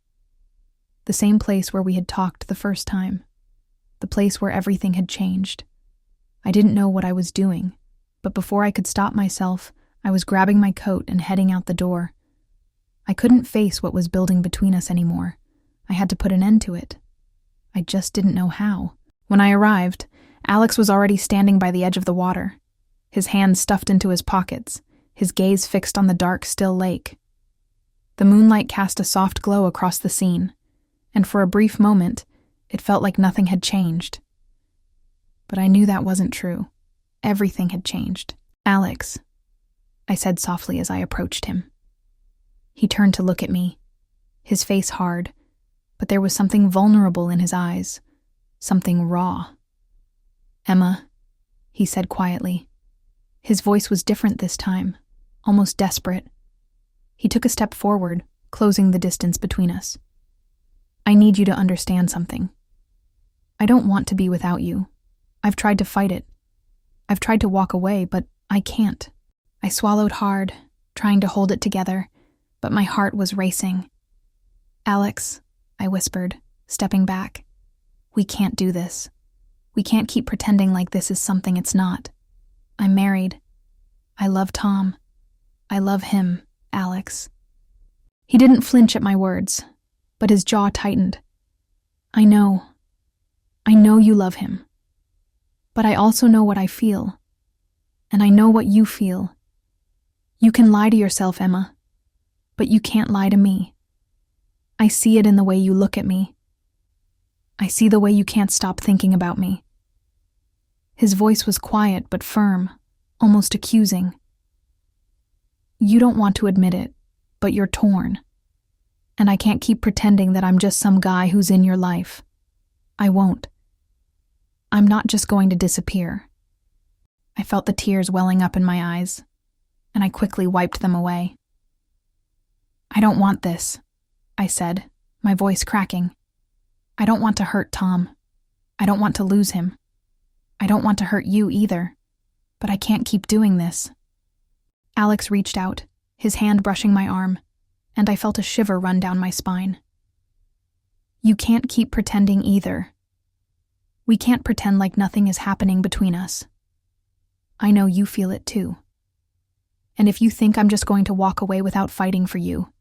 The same place where we had talked the first time. The place where everything had changed. I didn't know what I was doing, but before I could stop myself, I was grabbing my coat and heading out the door. I couldn't face what was building between us anymore. I had to put an end to it. I just didn't know how. When I arrived, Alex was already standing by the edge of the water, his hands stuffed into his pockets, his gaze fixed on the dark, still lake. The moonlight cast a soft glow across the scene, and for a brief moment, it felt like nothing had changed. But I knew that wasn't true. Everything had changed. Alex, I said softly as I approached him. He turned to look at me, his face hard, but there was something vulnerable in his eyes, something raw. Emma, he said quietly. His voice was different this time, almost desperate. He took a step forward, closing the distance between us. I need you to understand something. I don't want to be without you. I've tried to fight it. I've tried to walk away, but I can't. I swallowed hard, trying to hold it together, but my heart was racing. Alex, I whispered, stepping back. We can't do this. We can't keep pretending like this is something it's not. I'm married. I love Tom. I love him, Alex. He didn't flinch at my words, but his jaw tightened. I know you love him. But I also know what I feel. And I know what you feel. You can lie to yourself, Emma, but you can't lie to me. I see it in the way you look at me. I see the way you can't stop thinking about me. His voice was quiet but firm, almost accusing. You don't want to admit it, but you're torn. And I can't keep pretending that I'm just some guy who's in your life. I won't. I'm not just going to disappear. I felt the tears welling up in my eyes, and I quickly wiped them away. I don't want this, I said, my voice cracking. I don't want to hurt Tom. I don't want to lose him. I don't want to hurt you either, but I can't keep doing this. Alex reached out, his hand brushing my arm, and I felt a shiver run down my spine. You can't keep pretending either. We can't pretend like nothing is happening between us. I know you feel it too. And if you think I'm just going to walk away without fighting for you,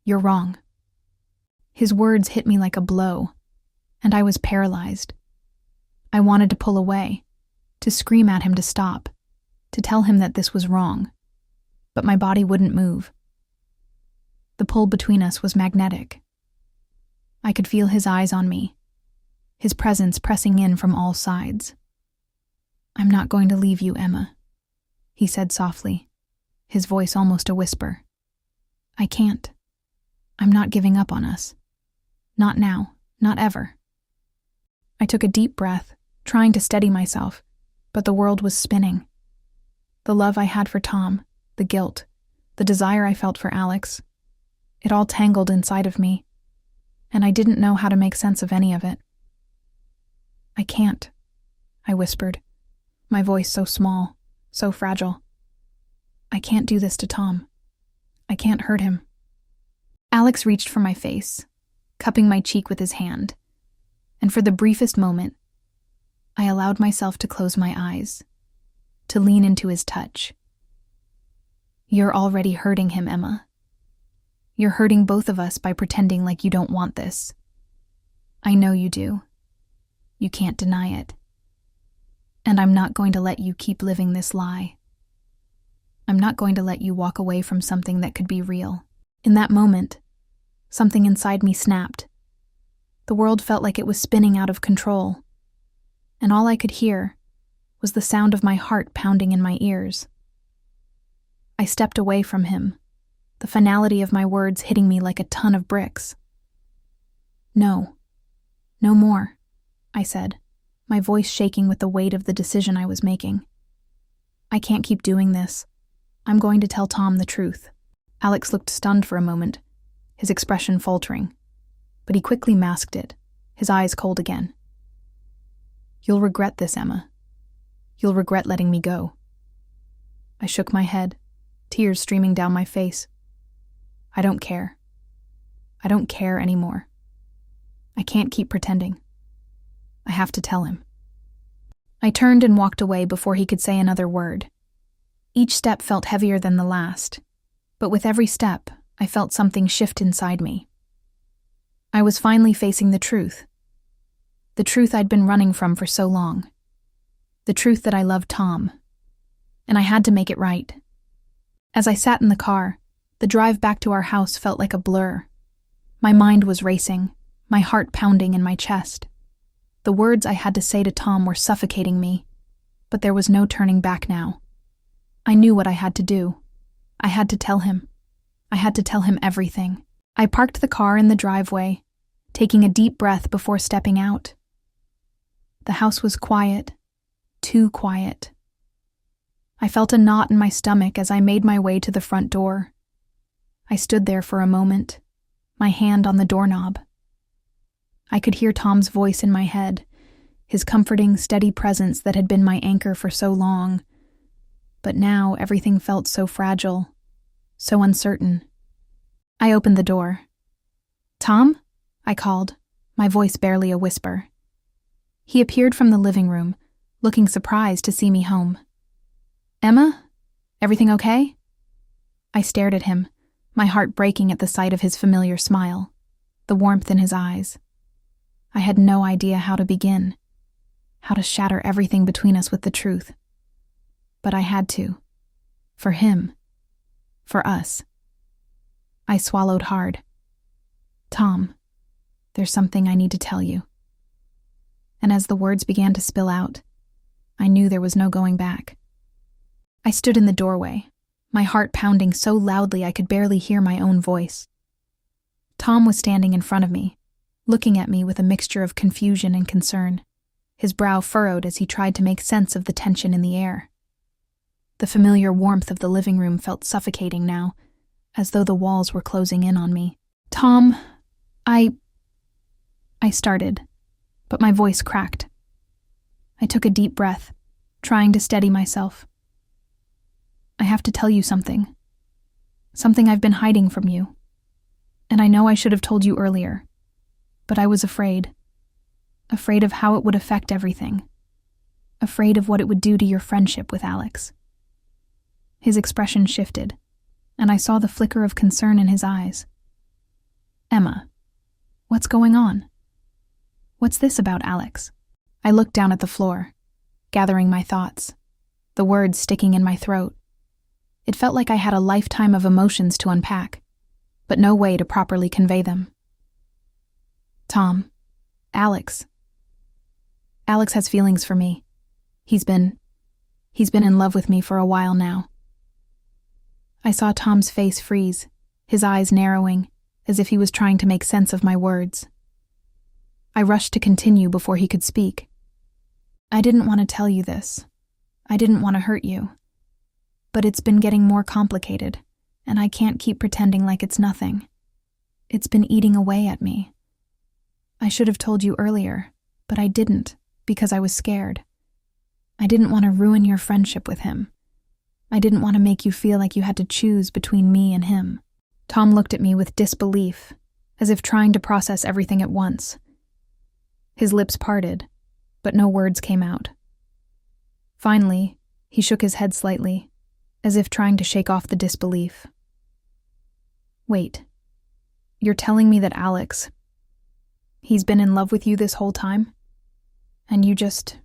you're wrong. His words hit me like a blow, and I was paralyzed. I wanted to pull away, to scream at him to stop, to tell him that this was wrong, but my body wouldn't move. The pull between us was magnetic. I could feel his eyes on me, his presence pressing in from all sides. I'm not going to leave you, Emma, he said softly, his voice almost a whisper. I can't. I'm not giving up on us. Not now, not ever. I took a deep breath, trying to steady myself, but the world was spinning. The love I had for Tom, the guilt, the desire I felt for Alex, it all tangled inside of me, and I didn't know how to make sense of any of it. I can't, I whispered, my voice so small, so fragile. I can't do this to Tom. I can't hurt him. Alex reached for my face, cupping my cheek with his hand, and for the briefest moment, I allowed myself to close my eyes, to lean into his touch. You're already hurting him, Emma. You're hurting both of us by pretending like you don't want this. I know you do. You can't deny it. And I'm not going to let you keep living this lie. I'm not going to let you walk away from something that could be real. In that moment, something inside me snapped. The world felt like it was spinning out of control, and all I could hear was the sound of my heart pounding in my ears. I stepped away from him, the finality of my words hitting me like a ton of bricks. No, no more, I said, my voice shaking with the weight of the decision I was making. I can't keep doing this. I'm going to tell Tom the truth. Alex looked stunned for a moment, his expression faltering, but he quickly masked it, his eyes cold again. "You'll regret this, Emma. You'll regret letting me go." I shook my head, tears streaming down my face. "I don't care. I don't care anymore. I can't keep pretending. I have to tell him." I turned and walked away before he could say another word. Each step felt heavier than the last, but with every step, I felt something shift inside me. I was finally facing the truth I'd been running from for so long, the truth that I loved Tom, and I had to make it right. As I sat in the car, the drive back to our house felt like a blur. My mind was racing, my heart pounding in my chest. The words I had to say to Tom were suffocating me, but there was no turning back now. I knew what I had to do. I had to tell him. I had to tell him everything. I parked the car in the driveway, taking a deep breath before stepping out. The house was quiet, too quiet. I felt a knot in my stomach as I made my way to the front door. I stood there for a moment, my hand on the doorknob. I could hear Tom's voice in my head, his comforting, steady presence that had been my anchor for so long. But now everything felt so fragile, so uncertain. I opened the door. "Tom?" I called, my voice barely a whisper. He appeared from the living room, looking surprised to see me home. "Emma? Everything okay?" I stared at him, my heart breaking at the sight of his familiar smile, the warmth in his eyes. I had no idea how to begin, how to shatter everything between us with the truth. But I had to. For him. For us. I swallowed hard. "Tom, there's something I need to tell you." And as the words began to spill out, I knew there was no going back. I stood in the doorway, my heart pounding so loudly I could barely hear my own voice. Tom was standing in front of me, looking at me with a mixture of confusion and concern, his brow furrowed as he tried to make sense of the tension in the air. The familiar warmth of the living room felt suffocating now, as though the walls were closing in on me. "Tom, I started, but my voice cracked. I took a deep breath, trying to steady myself. "I have to tell you something. Something I've been hiding from you. And I know I should have told you earlier, but I was afraid. Afraid of how it would affect everything. Afraid of what it would do to your friendship with Alex." His expression shifted, and I saw the flicker of concern in his eyes. "Emma, what's going on? What's this about Alex?" I looked down at the floor, gathering my thoughts, the words sticking in my throat. It felt like I had a lifetime of emotions to unpack, but no way to properly convey them. "Tom, Alex has feelings for me. He's been in love with me for a while now." I saw Tom's face freeze, his eyes narrowing, as if he was trying to make sense of my words. I rushed to continue before he could speak. "I didn't want to tell you this. I didn't want to hurt you. But it's been getting more complicated, and I can't keep pretending like it's nothing. It's been eating away at me. I should have told you earlier, but I didn't, because I was scared. I didn't want to ruin your friendship with him. I didn't want to make you feel like you had to choose between me and him." Tom looked at me with disbelief, as if trying to process everything at once. His lips parted, but no words came out. Finally, he shook his head slightly, as if trying to shake off the disbelief. "Wait, you're telling me that Alex, he's been in love with you this whole time? And you just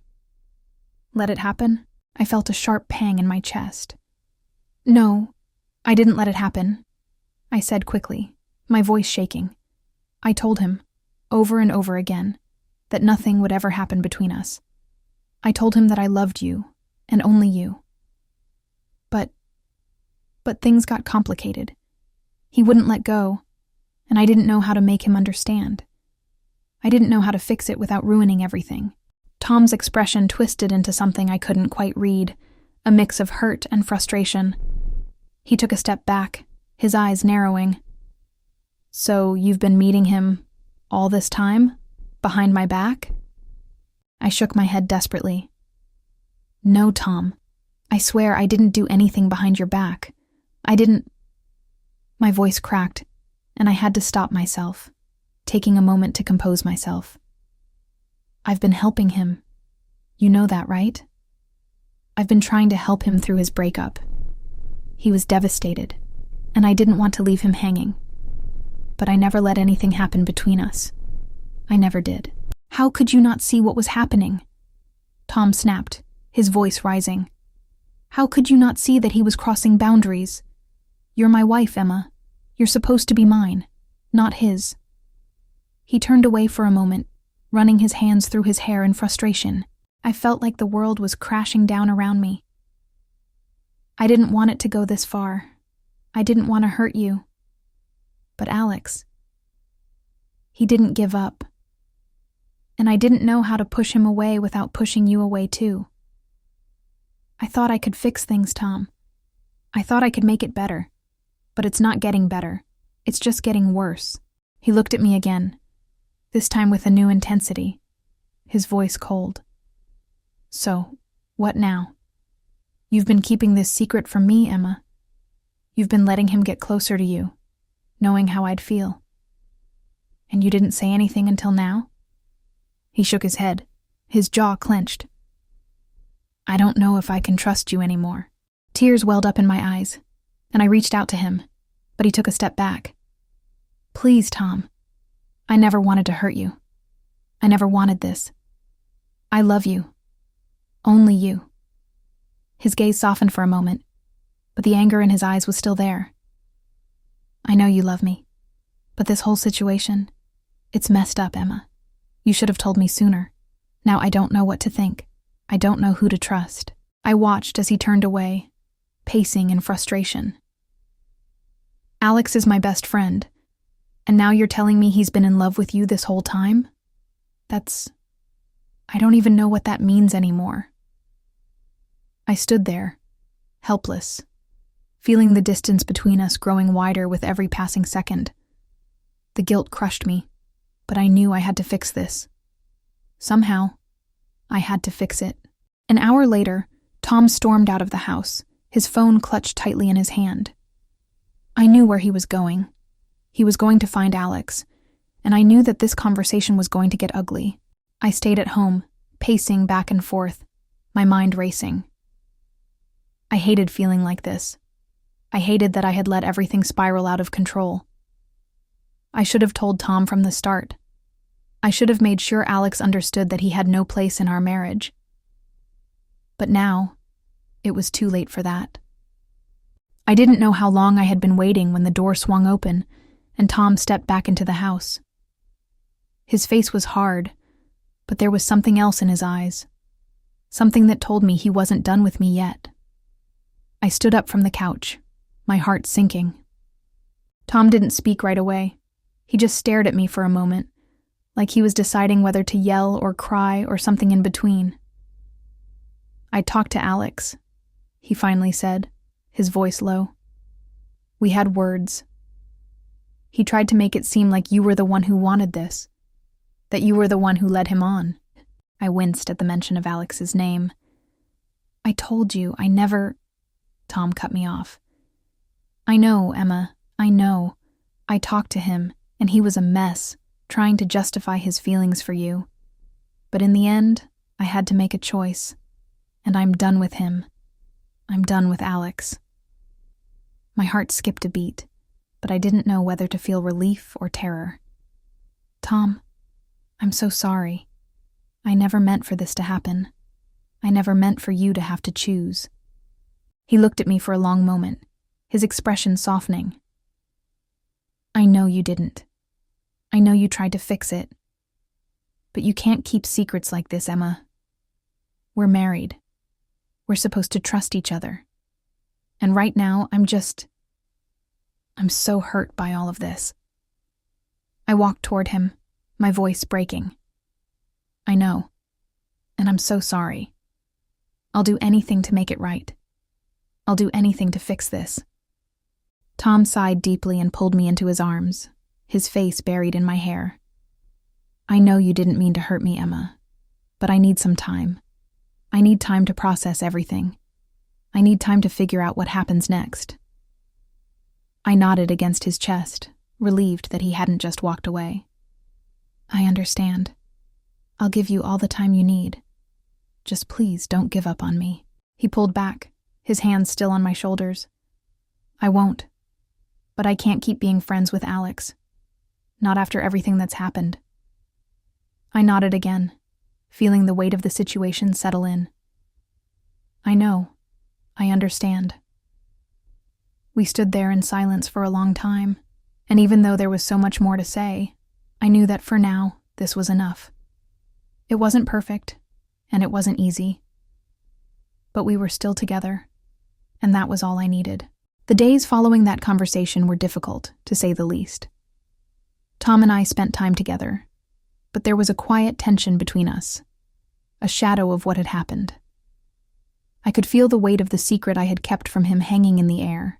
let it happen?" I felt a sharp pang in my chest. "No, I didn't let it happen," I said quickly, my voice shaking. I told him, over and over again, that nothing would ever happen between us. I told him that I loved you, and only you. But things got complicated. He wouldn't let go, and I didn't know how to make him understand. I didn't know how to fix it without ruining everything. Tom's expression twisted into something I couldn't quite read, a mix of hurt and frustration. He took a step back, his eyes narrowing. "So you've been meeting him all this time?" Behind my back? I shook my head desperately. No, Tom. I swear I didn't do anything behind your back. I didn't. My voice cracked, and I had to stop myself, taking a moment to compose myself. I've been helping him. You know that, right? I've been trying to help him through his breakup. He was devastated, and I didn't want to leave him hanging. But I never let anything happen between us. I never did. How could you not see what was happening? Tom snapped, his voice rising. How could you not see that he was crossing boundaries? You're my wife, Emma. You're supposed to be mine, not his. He turned away for a moment, running his hands through his hair in frustration. I felt like the world was crashing down around me. I didn't want it to go this far. I didn't want to hurt you. But Alex, he didn't give up. And I didn't know how to push him away without pushing you away too. I thought I could fix things, Tom. I thought I could make it better. But it's not getting better. It's just getting worse. He looked at me again, this time with a new intensity, his voice cold. So, what now? You've been keeping this secret from me, Emma. You've been letting him get closer to you, knowing how I'd feel. And you didn't say anything until now? He shook his head, his jaw clenched. I don't know if I can trust you anymore. Tears welled up in my eyes, and I reached out to him, but he took a step back. Please, Tom. I never wanted to hurt you. I never wanted this. I love you. Only you. His gaze softened for a moment, but the anger in his eyes was still there. I know you love me, but this whole situation, it's messed up, Emma. You should have told me sooner. Now I don't know what to think. I don't know who to trust. I watched as he turned away, pacing in frustration. Alex is my best friend, and now you're telling me he's been in love with you this whole time? I don't even know what that means anymore. I stood there, helpless, feeling the distance between us growing wider with every passing second. The guilt crushed me, but I knew I had to fix this. Somehow, I had to fix it. An hour later, Tom stormed out of the house, his phone clutched tightly in his hand. I knew where he was going. He was going to find Alex, and I knew that this conversation was going to get ugly. I stayed at home, pacing back and forth, my mind racing. I hated feeling like this. I hated that I had let everything spiral out of control. I should have told Tom from the start. I should have made sure Alex understood that he had no place in our marriage. But now, it was too late for that. I didn't know how long I had been waiting when the door swung open and Tom stepped back into the house. His face was hard, but there was something else in his eyes, something that told me he wasn't done with me yet. I stood up from the couch, my heart sinking. Tom didn't speak right away. He just stared at me for a moment, like he was deciding whether to yell or cry or something in between. I talked to Alex, he finally said, his voice low. We had words. He tried to make it seem like you were the one who wanted this, that you were the one who led him on. I winced at the mention of Alex's name. I told you, I never... Tom cut me off. I know, Emma, I know. I talked to him, and he was a mess, trying to justify his feelings for you. But in the end, I had to make a choice, and I'm done with him. I'm done with Alex. My heart skipped a beat, but I didn't know whether to feel relief or terror. Tom, I'm so sorry. I never meant for this to happen. I never meant for you to have to choose. He looked at me for a long moment, his expression softening. I know you didn't. I know you tried to fix it. But you can't keep secrets like this, Emma. We're married. We're supposed to trust each other. And right now, I'm so hurt by all of this. I walked toward him, my voice breaking. I know, and I'm so sorry. I'll do anything to make it right. I'll do anything to fix this. Tom sighed deeply and pulled me into his arms, his face buried in my hair. I know you didn't mean to hurt me, Emma, but I need some time. I need time to process everything. I need time to figure out what happens next. I nodded against his chest, relieved that he hadn't just walked away. I understand. I'll give you all the time you need. Just please don't give up on me. He pulled back, his hands still on my shoulders. I won't. But I can't keep being friends with Alex. Not after everything that's happened. I nodded again, feeling the weight of the situation settle in. I know. I understand. We stood there in silence for a long time, and even though there was so much more to say, I knew that for now, this was enough. It wasn't perfect, and it wasn't easy. But we were still together, and that was all I needed. The days following that conversation were difficult, to say the least. Tom and I spent time together, but there was a quiet tension between us, a shadow of what had happened. I could feel the weight of the secret I had kept from him hanging in the air,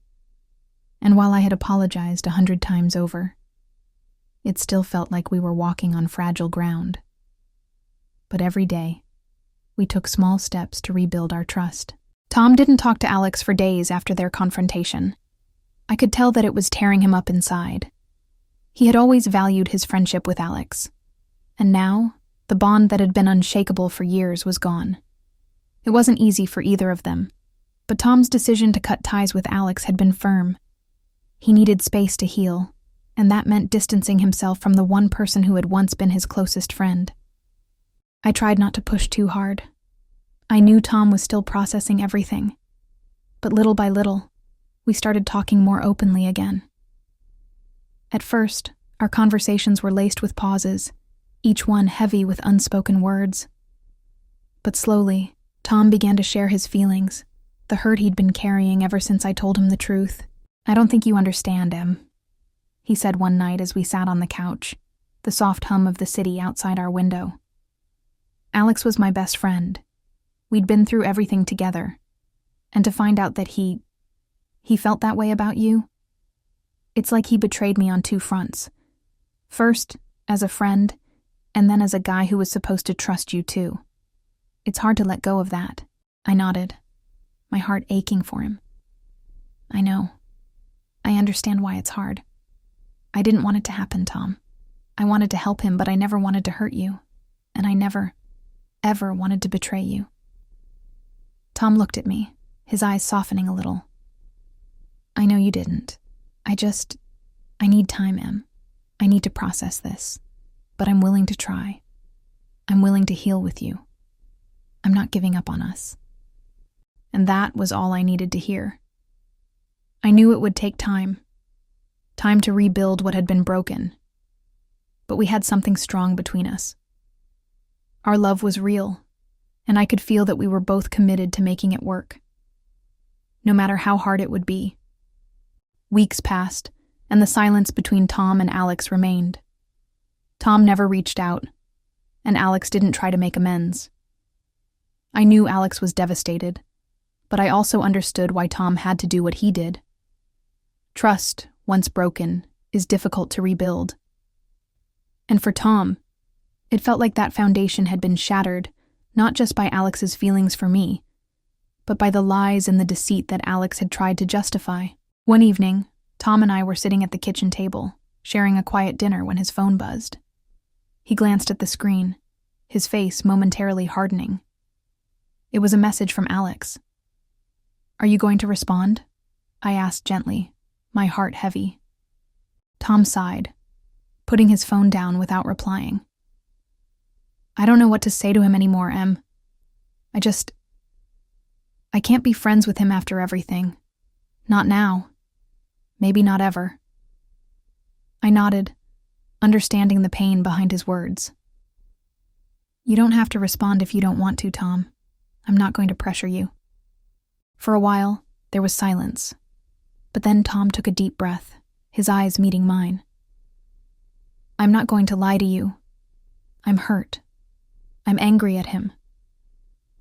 and while I had apologized 100 times over, it still felt like we were walking on fragile ground. But every day, we took small steps to rebuild our trust. Tom didn't talk to Alex for days after their confrontation. I could tell that it was tearing him up inside. He had always valued his friendship with Alex, and now, the bond that had been unshakable for years was gone. It wasn't easy for either of them, but Tom's decision to cut ties with Alex had been firm. He needed space to heal, and that meant distancing himself from the one person who had once been his closest friend. I tried not to push too hard. I knew Tom was still processing everything, but little by little, we started talking more openly again. At first, our conversations were laced with pauses, each one heavy with unspoken words. But slowly, Tom began to share his feelings, the hurt he'd been carrying ever since I told him the truth. I don't think you understand, Em, he said one night as we sat on the couch, the soft hum of the city outside our window. Alex was my best friend. We'd been through everything together, and to find out that he felt that way about you, it's like he betrayed me on two fronts. First, as a friend, and then as a guy who was supposed to trust you too. It's hard to let go of that. I nodded, my heart aching for him. I know. I understand why it's hard. I didn't want it to happen, Tom. I wanted to help him, but I never wanted to hurt you. And I never, ever wanted to betray you. Tom looked at me, his eyes softening a little. I know you didn't. I need time, Em. I need to process this. But I'm willing to try. I'm willing to heal with you. I'm not giving up on us. And that was all I needed to hear. I knew it would take time to rebuild what had been broken. But we had something strong between us. Our love was real, and I could feel that we were both committed to making it work, no matter how hard it would be. Weeks passed, and the silence between Tom and Alex remained. Tom never reached out, and Alex didn't try to make amends. I knew Alex was devastated, but I also understood why Tom had to do what he did. Trust, once broken, is difficult to rebuild. And for Tom, it felt like that foundation had been shattered, not just by Alex's feelings for me, but by the lies and the deceit that Alex had tried to justify. One evening, Tom and I were sitting at the kitchen table, sharing a quiet dinner when his phone buzzed. He glanced at the screen, his face momentarily hardening. It was a message from Alex. "Are you going to respond?" I asked gently, my heart heavy. Tom sighed, putting his phone down without replying. "I don't know what to say to him anymore, Em. I can't be friends with him after everything. Not now. Maybe not ever." I nodded, understanding the pain behind his words. "You don't have to respond if you don't want to, Tom. I'm not going to pressure you." For a while, there was silence, but then Tom took a deep breath, his eyes meeting mine. "I'm not going to lie to you. I'm hurt. I'm angry at him.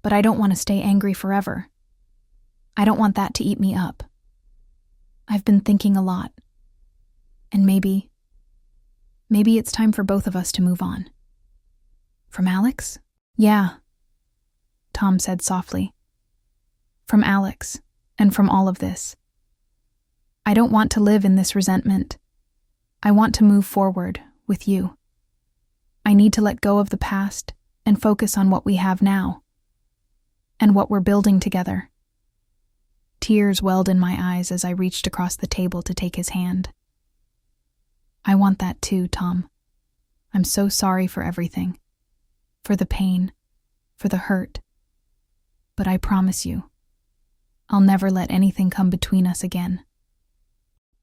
But I don't want to stay angry forever. I don't want that to eat me up. I've been thinking a lot. And maybe it's time for both of us to move on." From Alex? Yeah, Tom said softly. From Alex, and from all of this. I don't want to live in this resentment. I want to move forward with you. I need to let go of the past and focus on what we have now and what we're building together. Tears welled in my eyes as I reached across the table to take his hand. I want that too, Tom. I'm so sorry for everything, for the pain, for the hurt. But I promise you, I'll never let anything come between us again.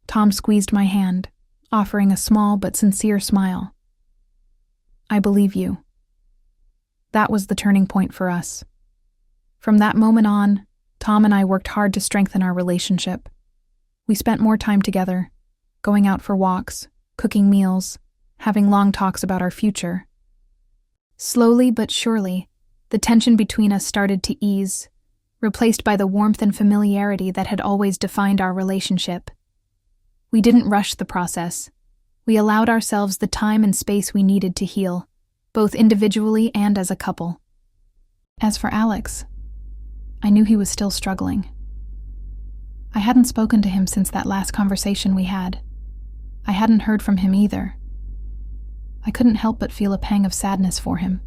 Tom squeezed my hand, offering a small but sincere smile. I believe you. That was the turning point for us. From that moment on, Tom and I worked hard to strengthen our relationship. We spent more time together, going out for walks, cooking meals, having long talks about our future. Slowly but surely, the tension between us started to ease, replaced by the warmth and familiarity that had always defined our relationship. We didn't rush the process. We allowed ourselves the time and space we needed to heal, both individually and as a couple. As for Alex, I knew he was still struggling. I hadn't spoken to him since that last conversation we had. I hadn't heard from him either. I couldn't help but feel a pang of sadness for him.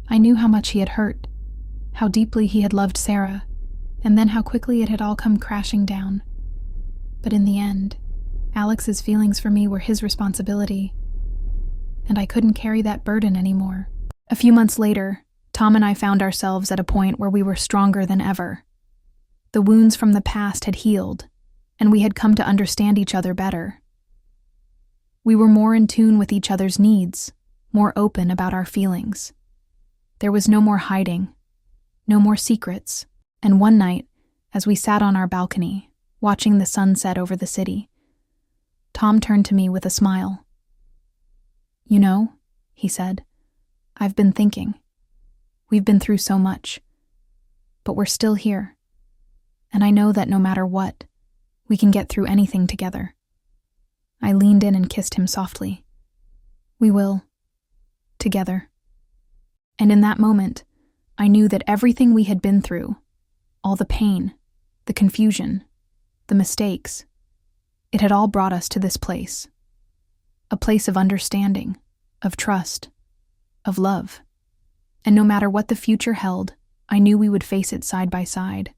I knew how much he had hurt, how deeply he had loved Sarah, and then how quickly it had all come crashing down. But in the end, Alex's feelings for me were his responsibility, and I couldn't carry that burden anymore. A few months later, Tom and I found ourselves at a point where we were stronger than ever. The wounds from the past had healed, and we had come to understand each other better. We were more in tune with each other's needs, more open about our feelings. There was no more hiding, no more secrets, and one night, as we sat on our balcony, watching the sun set over the city, Tom turned to me with a smile. "You know," he said, "I've been thinking. We've been through so much, but we're still here. And I know that no matter what, we can get through anything together." I leaned in and kissed him softly. "We will. Together." And in that moment, I knew that everything we had been through, all the pain, the confusion, the mistakes, it had all brought us to this place. A place of understanding, of trust, of love. And no matter what the future held, I knew we would face it side by side.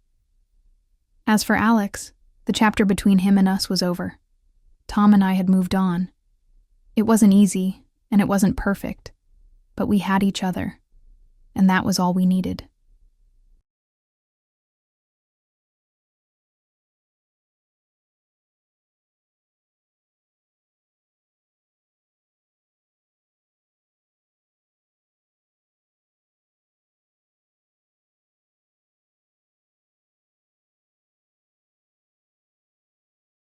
As for Alex, the chapter between him and us was over. Tom and I had moved on. It wasn't easy, and it wasn't perfect, but we had each other, and that was all we needed.